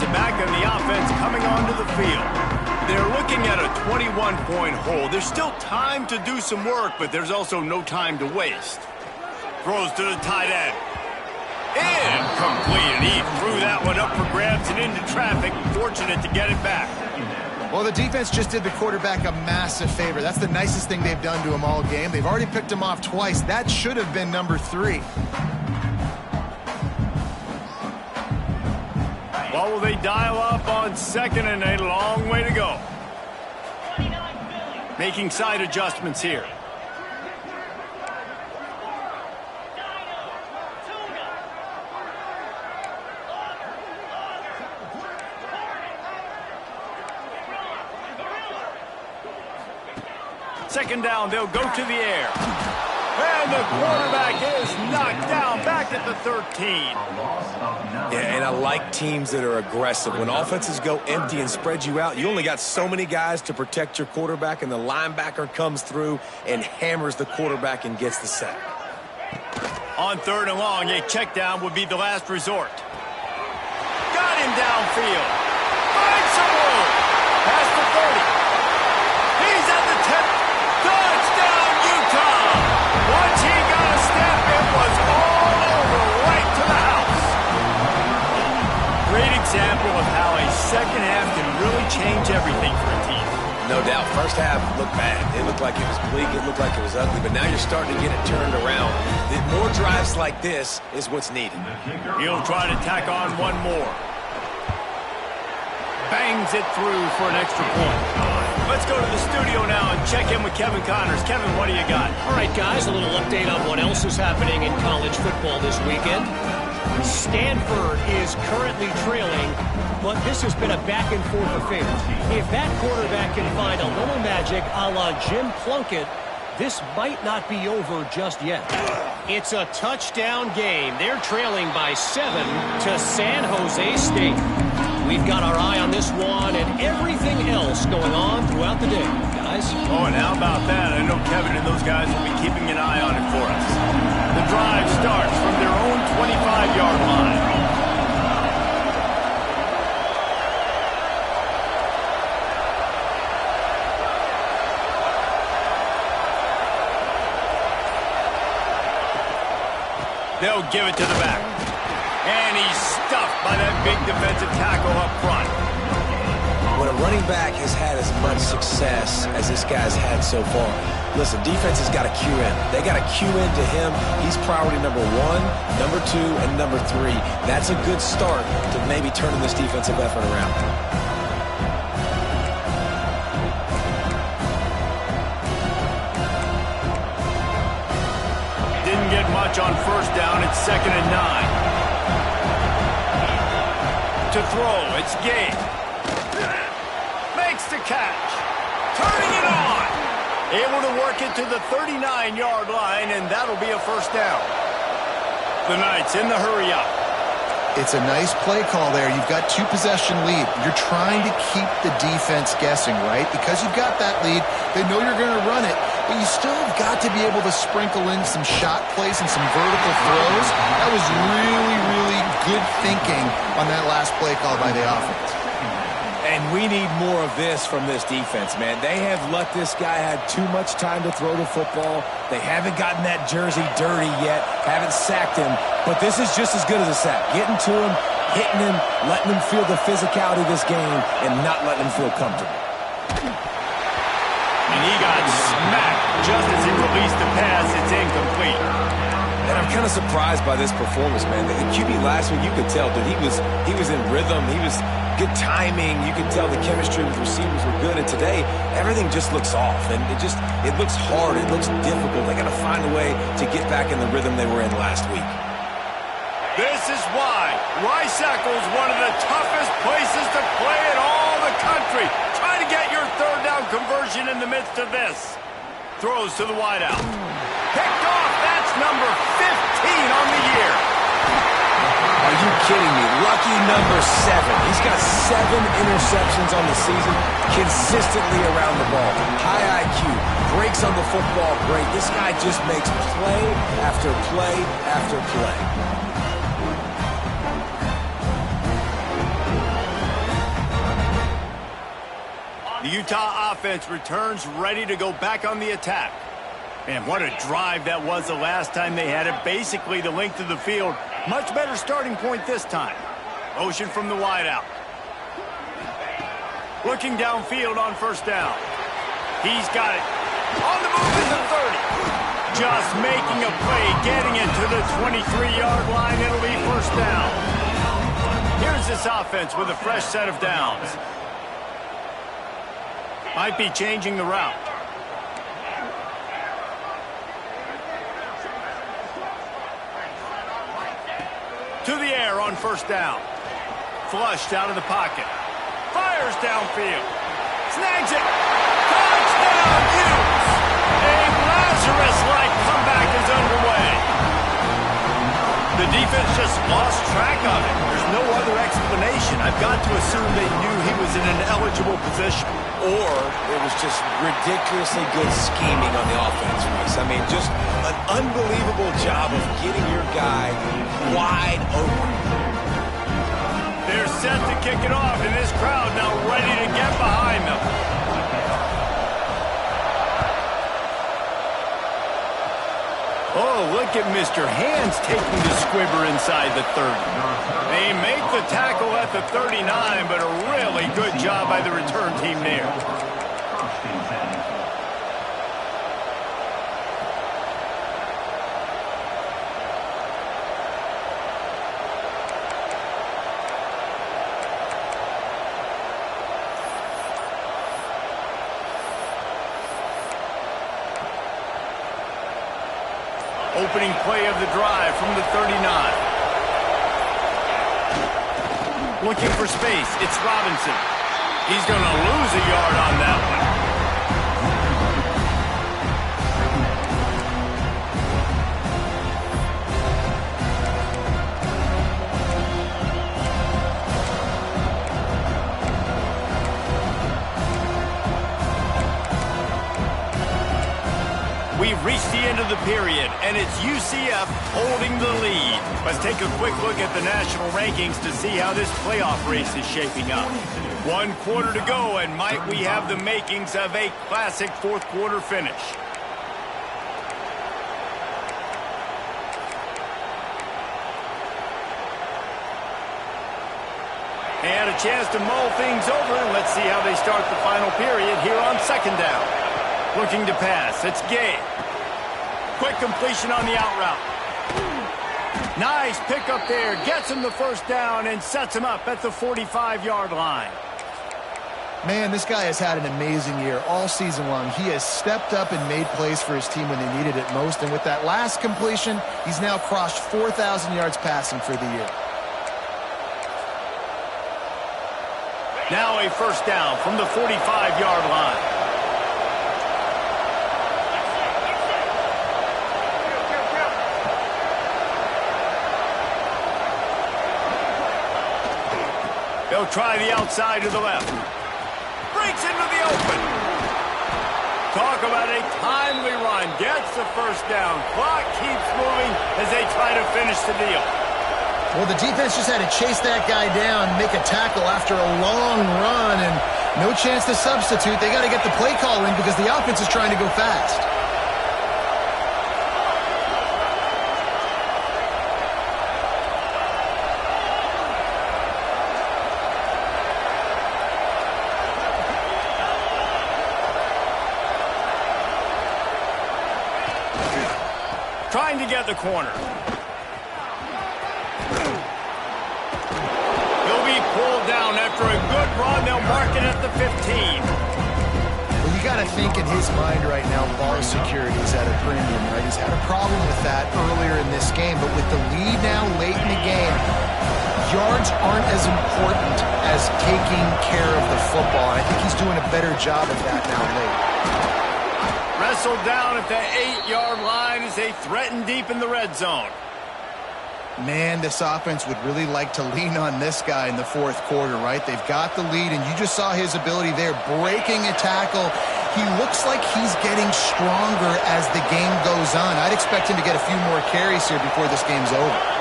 Back in the offense coming onto the field. They're looking at a 21-point hole. There's still time to do some work, but there's also no time to waste. Throws to the tight end. Incomplete, and he threw that one up for grabs and into traffic. Fortunate to get it back. Well, the defense just did the quarterback a massive favor. That's the nicest thing they've done to him all game. They've already picked him off twice. That should have been number 3. Well, will they dial up on second and a long way to go? Making side adjustments here. Second down, they'll go to the air. And the quarterback is knocked down back at the 13. Yeah, and I like teams that are aggressive. When offenses go empty and spread you out, you only got so many guys to protect your quarterback, and the linebacker comes through and hammers the quarterback and gets the sack. On third and long, a check down would be the last resort. Got him downfield. Finds some room. Past the 30. He's at the 10. Touchdown, Utah! Once he got a step, it was all over, right to the house. Great example of how a second half can really change everything for a team. No doubt. First half looked bad. It looked like it was bleak. It looked like it was ugly. But now you're starting to get it turned around. More drives like this is what's needed. He'll try to tack on one more. Bangs it through for an extra point. Let's go to the studio now and check in with Kevin Connors. Kevin, what do you got? All right, guys, a little update on what else is happening in college football this weekend. Stanford is currently trailing, but this has been a back-and-forth affair. If that quarterback can find a little magic a la Jim Plunkett, this might not be over just yet. It's a touchdown game. They're trailing by 7 to San Jose State. We've got our eye on this one and everything else going on throughout the day, guys. Oh, and how about that? I know Kevin and those guys will be keeping an eye on it for us. The drive starts from their own 25-yard line. They'll give it to the back. And he's stuffed by that big defensive tackle up front. When a running back has had as much success as this guy's had so far, listen, defense has got to cue in. They got to cue into him. He's priority number 1, number 2, and number 3. That's a good start to maybe turning this defensive effort around. Didn't get much on first down. It's 2nd and 9. To throw, it's Gabe. Makes the catch. Turning it on. Able to work it to the 39-yard line, and that'll be a first down. The Knights in the hurry up. It's a nice play call there. You've got 2-possession lead. You're trying to keep the defense guessing, right? Because you've got that lead, they know you're going to run it, but you still have got to be able to sprinkle in some shot plays and some vertical throws. That was really, really good thinking on that last play call by the offense. And we need more of this from this defense, man. They have let this guy have too much time to throw the football. They haven't gotten that jersey dirty yet, haven't sacked him. But this is just as good as a sack. Getting to him, hitting him, letting him feel the physicality of this game, and not letting him feel comfortable. And he got smacked just as he released the pass. It's incomplete. And I'm kind of surprised by this performance, man. The QB last week, you could tell that he was in rhythm. He was good timing. You could tell the chemistry with receivers were good. And today, everything just looks off. And it looks hard. It looks difficult. They got to find a way to get back in the rhythm they were in last week. This is why Rice-Eccles is one of the toughest places to play in all the country. Try to get your third down conversion in the midst of this. Throws to the wideout. Picked off. That's number 15 on the year. Are you kidding me? Lucky number 7. He's got 7 interceptions on the season, consistently around the ball. High IQ, breaks on the football great. This guy just makes play after play after play. The Utah offense returns ready to go back on the attack. And what a drive that was the last time they had it. Basically the length of the field. Much better starting point this time. Motion from the wideout. Looking downfield on first down. He's got it. On the move in the 30. Just making a play, getting it to the 23-yard line. It'll be first down. Here's this offense with a fresh set of downs. Might be changing the route. To the air on first down. Flushed out of the pocket. Fires downfield. Snags it. Touchdown, Utes! A Lazarus-like comeback is underway. The defense just lost track of it. There's no other explanation. I've got to assume they knew he was in an eligible position. Or it was just ridiculously good scheming on the offense, Reese. I mean, just an unbelievable job of getting your guy wide open. They're set to kick it off, and this crowd now ready to get behind them. Oh, look at Mr. Hands taking the squibber inside the 30. They make the tackle at the 39, but a really good job by the return team there. Opening play of the drive from the 39. Looking for space. It's Robinson. He's going to lose a yard on that one. We've reached the end of the period, and it's UCF holding the lead. Let's take a quick look at the national rankings to see how this playoff race is shaping up. 1 quarter to go, and might we have the makings of a classic fourth quarter finish. And a chance to mull things over, and let's see how they start the final period here on second down. Looking to pass. It's Gay. Quick completion on the out route. Nice pickup there. Gets him the first down and sets him up at the 45-yard line. Man, this guy has had an amazing year all season long. He has stepped up and made plays for his team when they needed it most. And with that last completion, he's now crossed 4,000 yards passing for the year. Now a first down from the 45-yard line. They'll try the outside to the left. Breaks into the open. Talk about a timely run. Gets the first down. Clock keeps moving as they try to finish the deal. Well, the defense just had to chase that guy down, make a tackle after a long run, and no chance to substitute. They got to get the play call in because the offense is trying to go fast. Trying to get the corner. He'll be pulled down after a good run. They'll mark it at the 15. Well, you got to think in his mind right now, ball security is at a premium, right? He's had a problem with that earlier in this game, but with the lead now late in the game, yards aren't as important as taking care of the football. I think he's doing a better job of that now late. Wrestled down at the 8-yard line as they threaten deep in the red zone. Man, this offense would really like to lean on this guy in the fourth quarter, right? They've got the lead, and you just saw his ability there, breaking a tackle. He looks like he's getting stronger as the game goes on. I'd expect him to get a few more carries here before this game's over.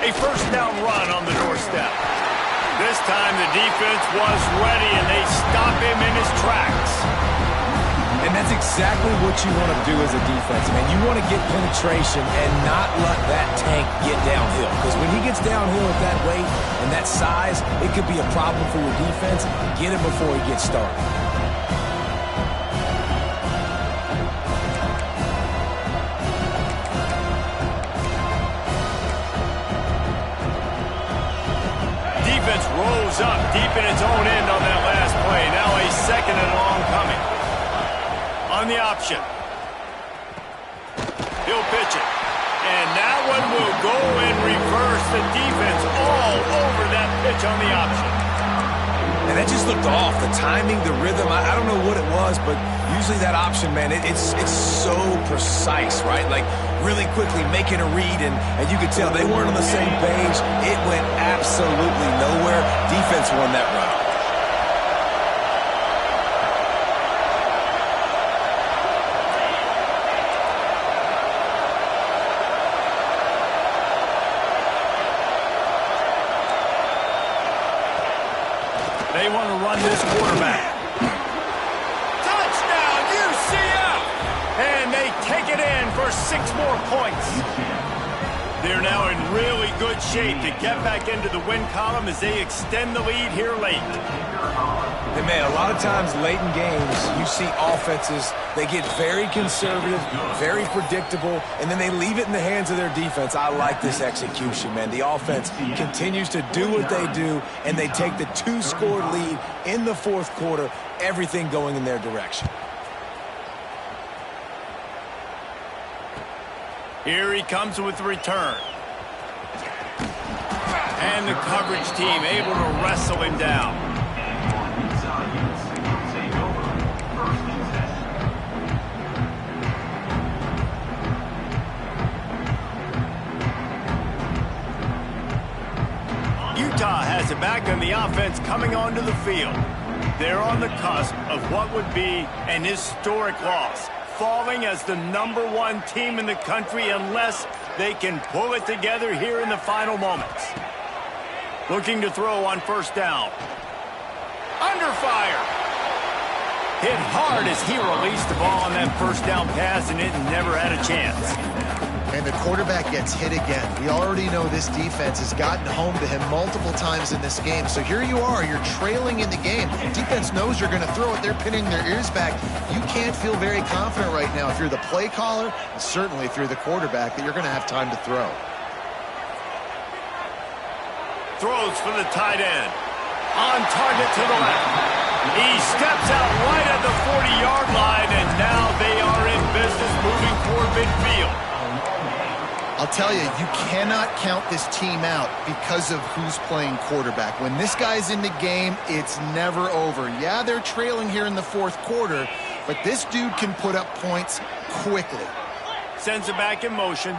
A first down run on the doorstep. This time the defense was ready and they stop him in his tracks. And that's exactly what you want to do as a defense, man. You want to get penetration and not let that tank get downhill. Because when he gets downhill at that weight and that size, it could be a problem for your defense. Get him before he gets started. Defense rolls up deep in its own end on that last play. Now a second and long coming. On the option. He'll pitch it. And that one will go in reverse. The defense all over that pitch on the option. And that just looked off. The timing, the rhythm, I don't know what it was, but usually that option, man, it's so precise, right? Like really quickly making a read, and you could tell they weren't on the same page. It went absolutely nowhere. Defense won that run. They want to run this quarterback. Touchdown, UCF! And they take it in for 6 more points. They're now in really good shape to get back into the win column as they extend the lead here late. And man, a lot of times late in games, you see offenses, they get very conservative, very predictable, and then they leave it in the hands of their defense. I like this execution, man. The offense continues to do what they do, and they take the 2-score lead in the fourth quarter, everything going in their direction. Here he comes with the return. And the coverage team able to wrestle him down. Utah has it back on the offense coming onto the field. They're on the cusp of what would be an historic loss, falling as the #1 team in the country unless they can pull it together here in the final moments. Looking to throw on first down. Under fire. Hit hard as he released the ball on that first down pass, and it never had a chance. And the quarterback gets hit again. We already know this defense has gotten home to him multiple times in this game. So here you are, you're trailing in the game. Defense knows you're going to throw it. They're pinning their ears back. You can't feel very confident right now if you're the play caller, and certainly if you're the quarterback, that you're going to have time to throw. Throws for the tight end. On target to the left. He steps out right at the 40-yard line, and now they are in business moving toward midfield. I'll tell you, you cannot count this team out because of who's playing quarterback. When this guy's in the game, it's never over. Yeah, they're trailing here in the fourth quarter, but this dude can put up points quickly. Sends it back in motion.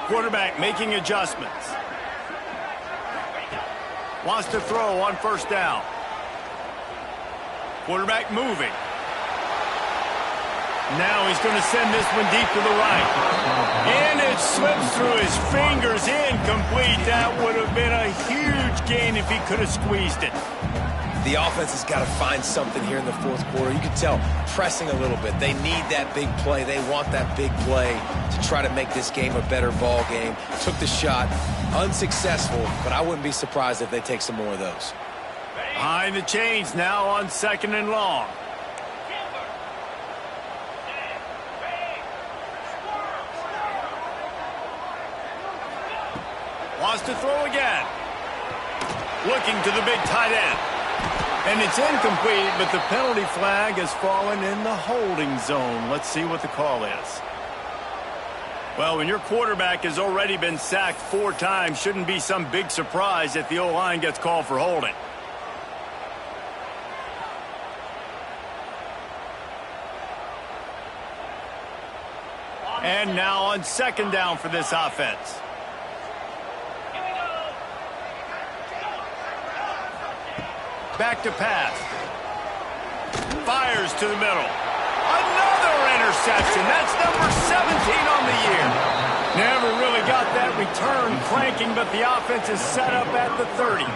Quarterback making adjustments. Wants to throw on first down. Quarterback moving. Now he's going to send this one deep to the right. And it slips through his fingers, incomplete. That would have been a huge gain if he could have squeezed it. The offense has got to find something here in the fourth quarter. You can tell pressing a little bit. They need that big play. They want that big play to try to make this game a better ball game. Took the shot, unsuccessful, but I wouldn't be surprised if they take some more of those. Behind the chains now on second and long. Wants to throw again. Looking to the big tight end. And it's incomplete, but the penalty flag has fallen in the holding zone. Let's see what the call is. Well, when your quarterback has already been sacked 4 times, shouldn't be some big surprise if the O-line gets called for holding. And now on second down for this offense. Back to pass. Fires to the middle. Another interception. That's number 17 on the year. Never really got that return cranking, but the offense is set up at the 30.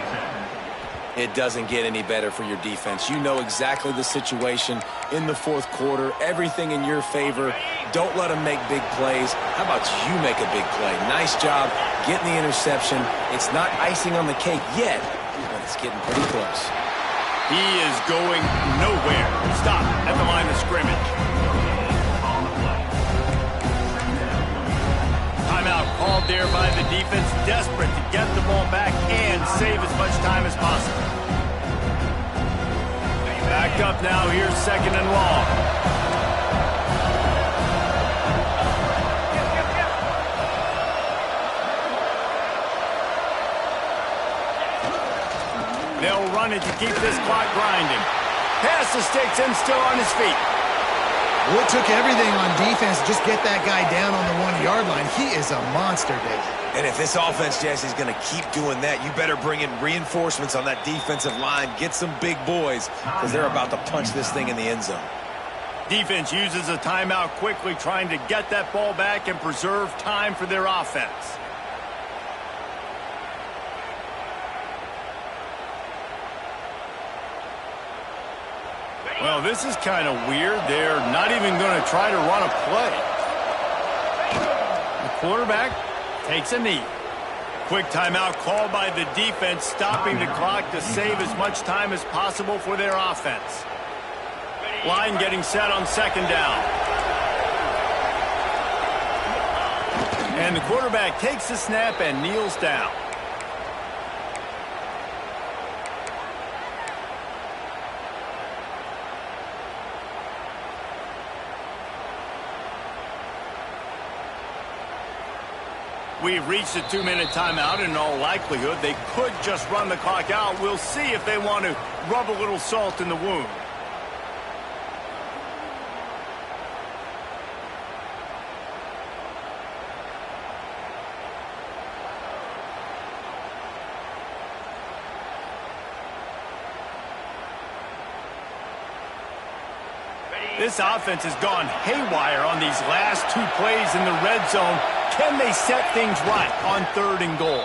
It doesn't get any better for your defense. You know exactly the situation in the fourth quarter. Everything in your favor. Don't let them make big plays. How about you make a big play? Nice job getting the interception. It's not icing on the cake yet, but it's getting pretty close. He is going nowhere. Stop at the line of scrimmage. Timeout called there by the defense, desperate to get the ball back and save as much time as possible. Back up now, here's second and long. They'll run it to keep this clock grinding. Pass the sticks and still on his feet. Well, it took everything on defense to just get that guy down on the 1-yard line. He is a monster, Dave. And if this offense, Jesse, is going to keep doing that, you better bring in reinforcements on that defensive line. Get some big boys, because they're about to punch this thing in the end zone. Defense uses a timeout quickly, trying to get that ball back and preserve time for their offense. Well, this is kind of weird. They're not even going to try to run a play. The quarterback takes a knee. Quick timeout called by the defense, stopping the clock to save as much time as possible for their offense. Line getting set on second down. And the quarterback takes the snap and kneels down. We've reached a 2-minute timeout. In all likelihood, they could just run the clock out. We'll see if they want to rub a little salt in the wound. This offense has gone haywire on these last 2 plays in the red zone. Can they set things right on 3rd and goal?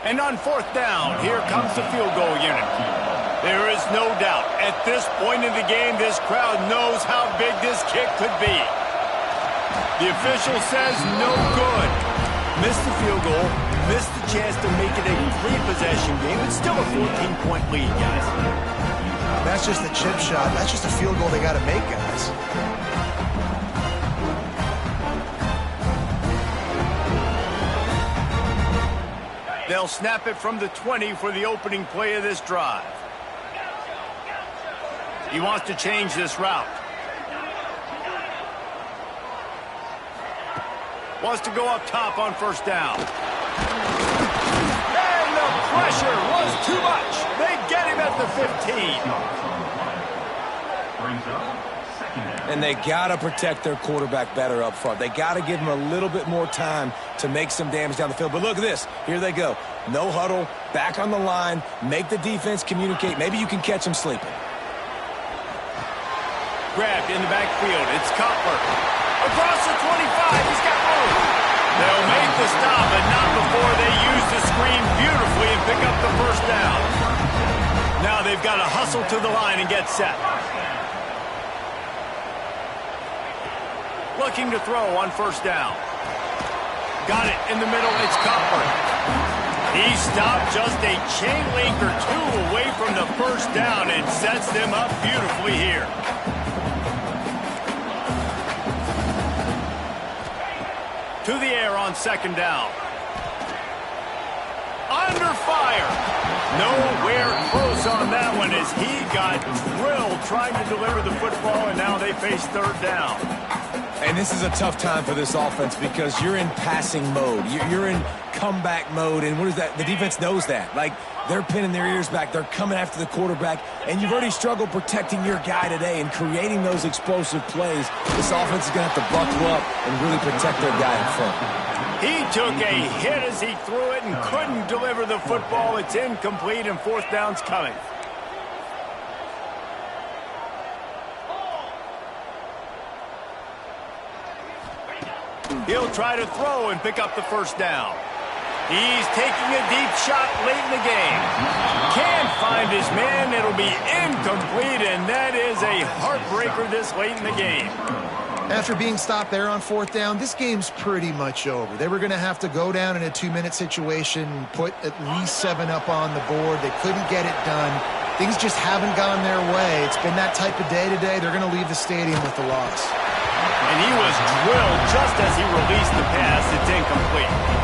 And on 4th down, here comes the field goal unit. There is no doubt, at this point in the game, this crowd knows how big this kick could be. The official says no good. Missed the field goal, missed the chance to make it a 3-possession game. It's still a 14-point lead, guys. That's just a chip shot. That's just a field goal they got to make, guys. They'll snap it from the 20 for the opening play of this drive. He wants to change this route. Wants to go up top on first down. And the pressure was too much. They get him at the 15. And they got to protect their quarterback better up front. They got to give him a little bit more time to make some damage down the field. But look at this. Here they go. No huddle, back on the line, make the defense communicate. Maybe you can catch them sleeping. Grabbed in the backfield. It's Cutler. Across the 25. He's got room. They'll make the stop, but not before they use the screen beautifully and pick up the first down. Now they've got to hustle to the line and get set. Looking to throw on first down. Got it in the middle. It's Cutler. He stopped just a chain link or two away from the first down and sets them up beautifully here. To the air on second down. Under fire. Nowhere close on that one as he got drilled trying to deliver the football, and now they face third down. And this is a tough time for this offense because you're in passing mode. You're in comeback mode, and what is that? The defense knows that. Like, they're pinning their ears back. They're coming after the quarterback, and you've already struggled protecting your guy today and creating those explosive plays. This offense is going to have to buckle up and really protect their guy in front. He took a hit as he threw it and couldn't deliver the football. It's incomplete, and fourth down's coming. He'll try to throw and pick up the first down. He's taking a deep shot late in the game. Can't find his man. It'll be incomplete, and that is a heartbreaker this late in the game. After being stopped there on fourth down, this game's pretty much over. They were going to have to go down in a 2-minute situation, put at least 7 up on the board. They couldn't get it done. Things just haven't gone their way. It's been that type of day today. They're going to leave the stadium with the loss. And he was drilled just as he released the pass. It's incomplete.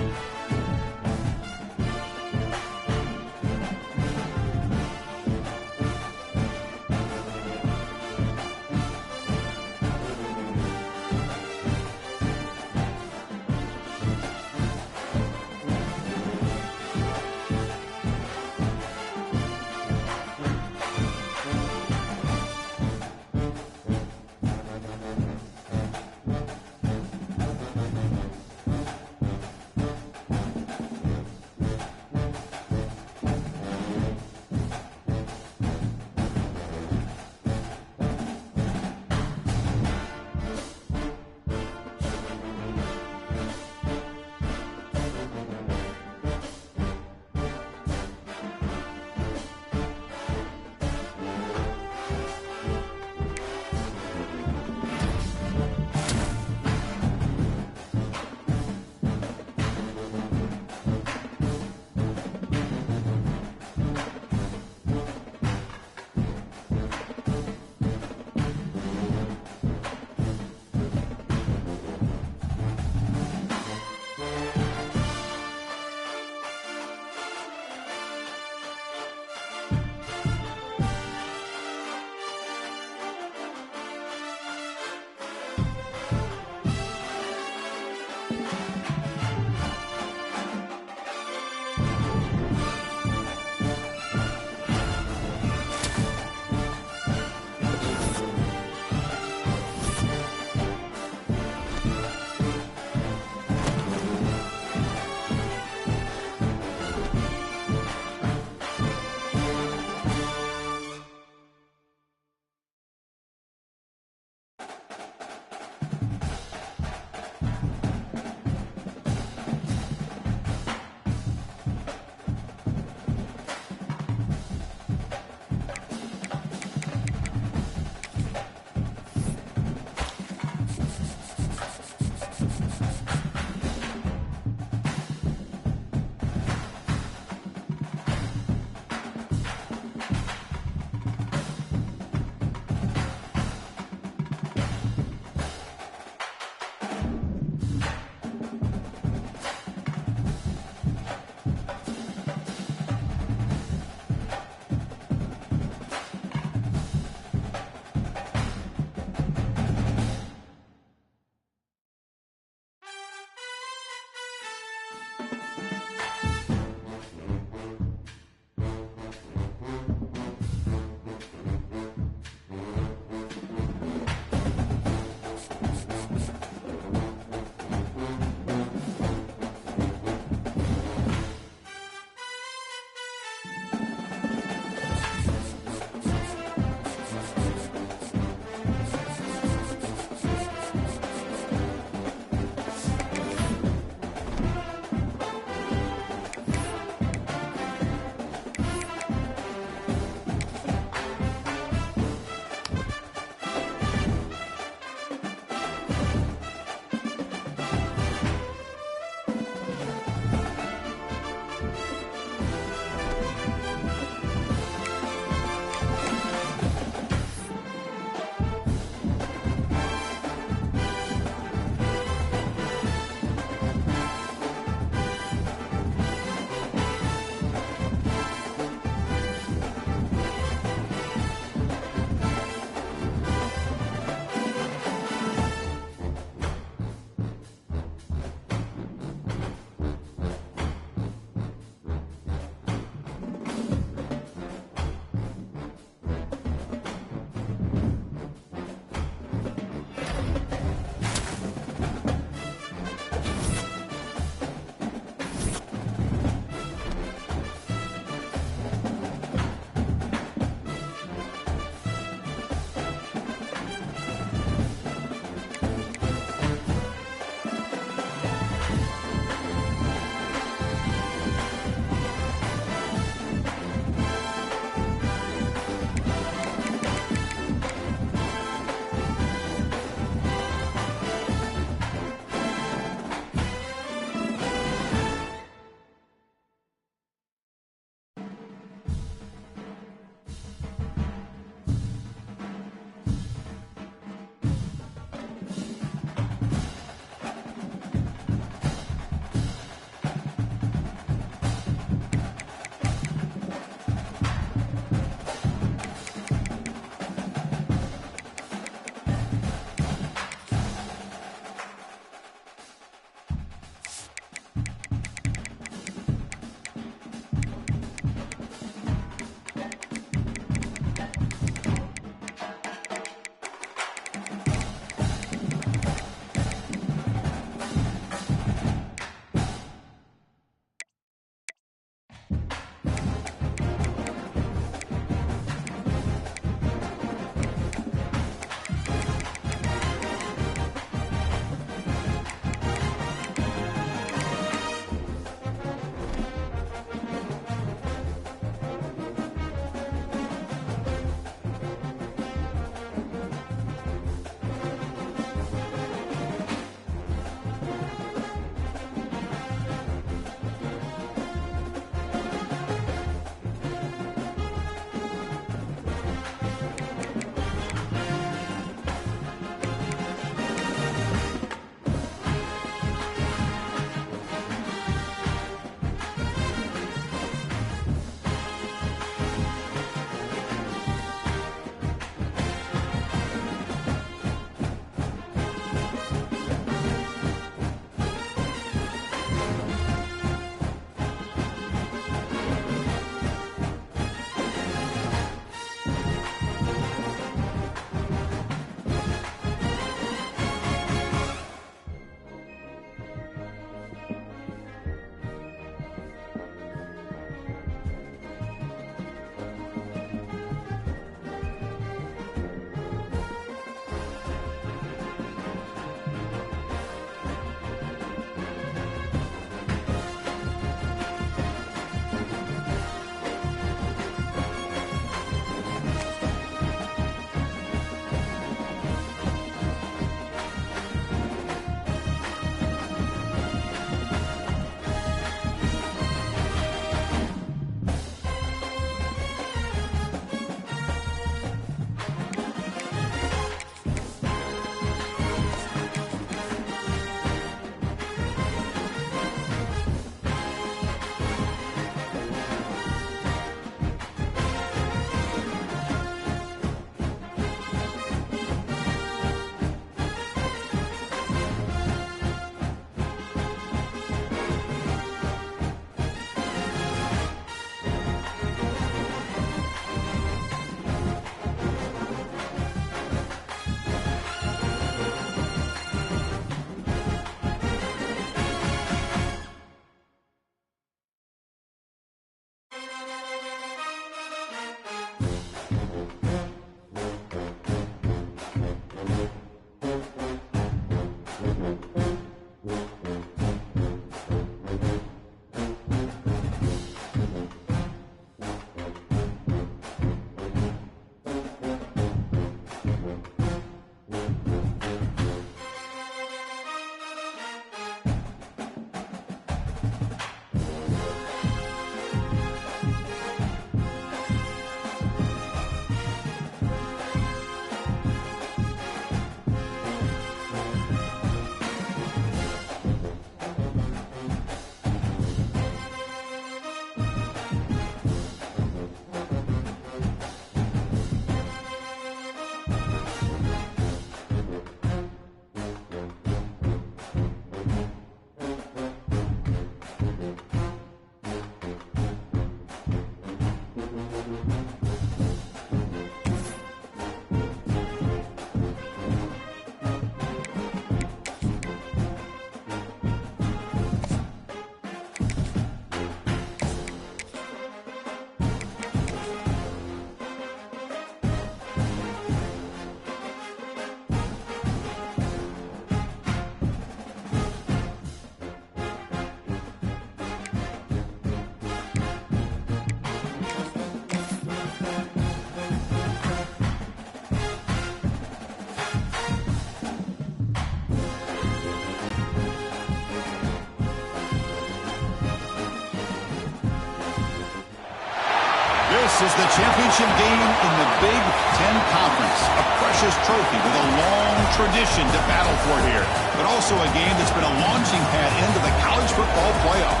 This is the championship game in the Big Ten Conference. A precious trophy with a long tradition to battle for here, but also a game that's been a launching pad into the college football playoff.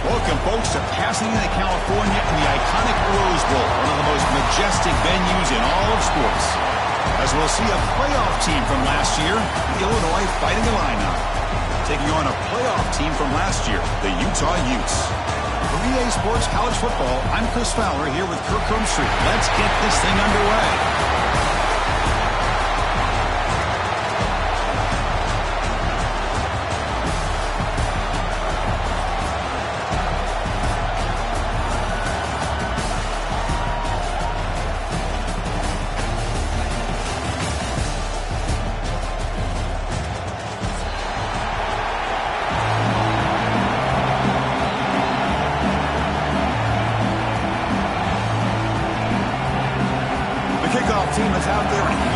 Welcome, folks, to Pasadena, California in the iconic Rose Bowl, one of the most majestic venues in all of sports. As we'll see a playoff team from last year, the Illinois Fighting Illini, taking on a playoff team from last year, the Utah Utes. For EA Sports College Football, I'm Chris Fowler here with Kirk Street. Let's get this thing underway. Team is out there.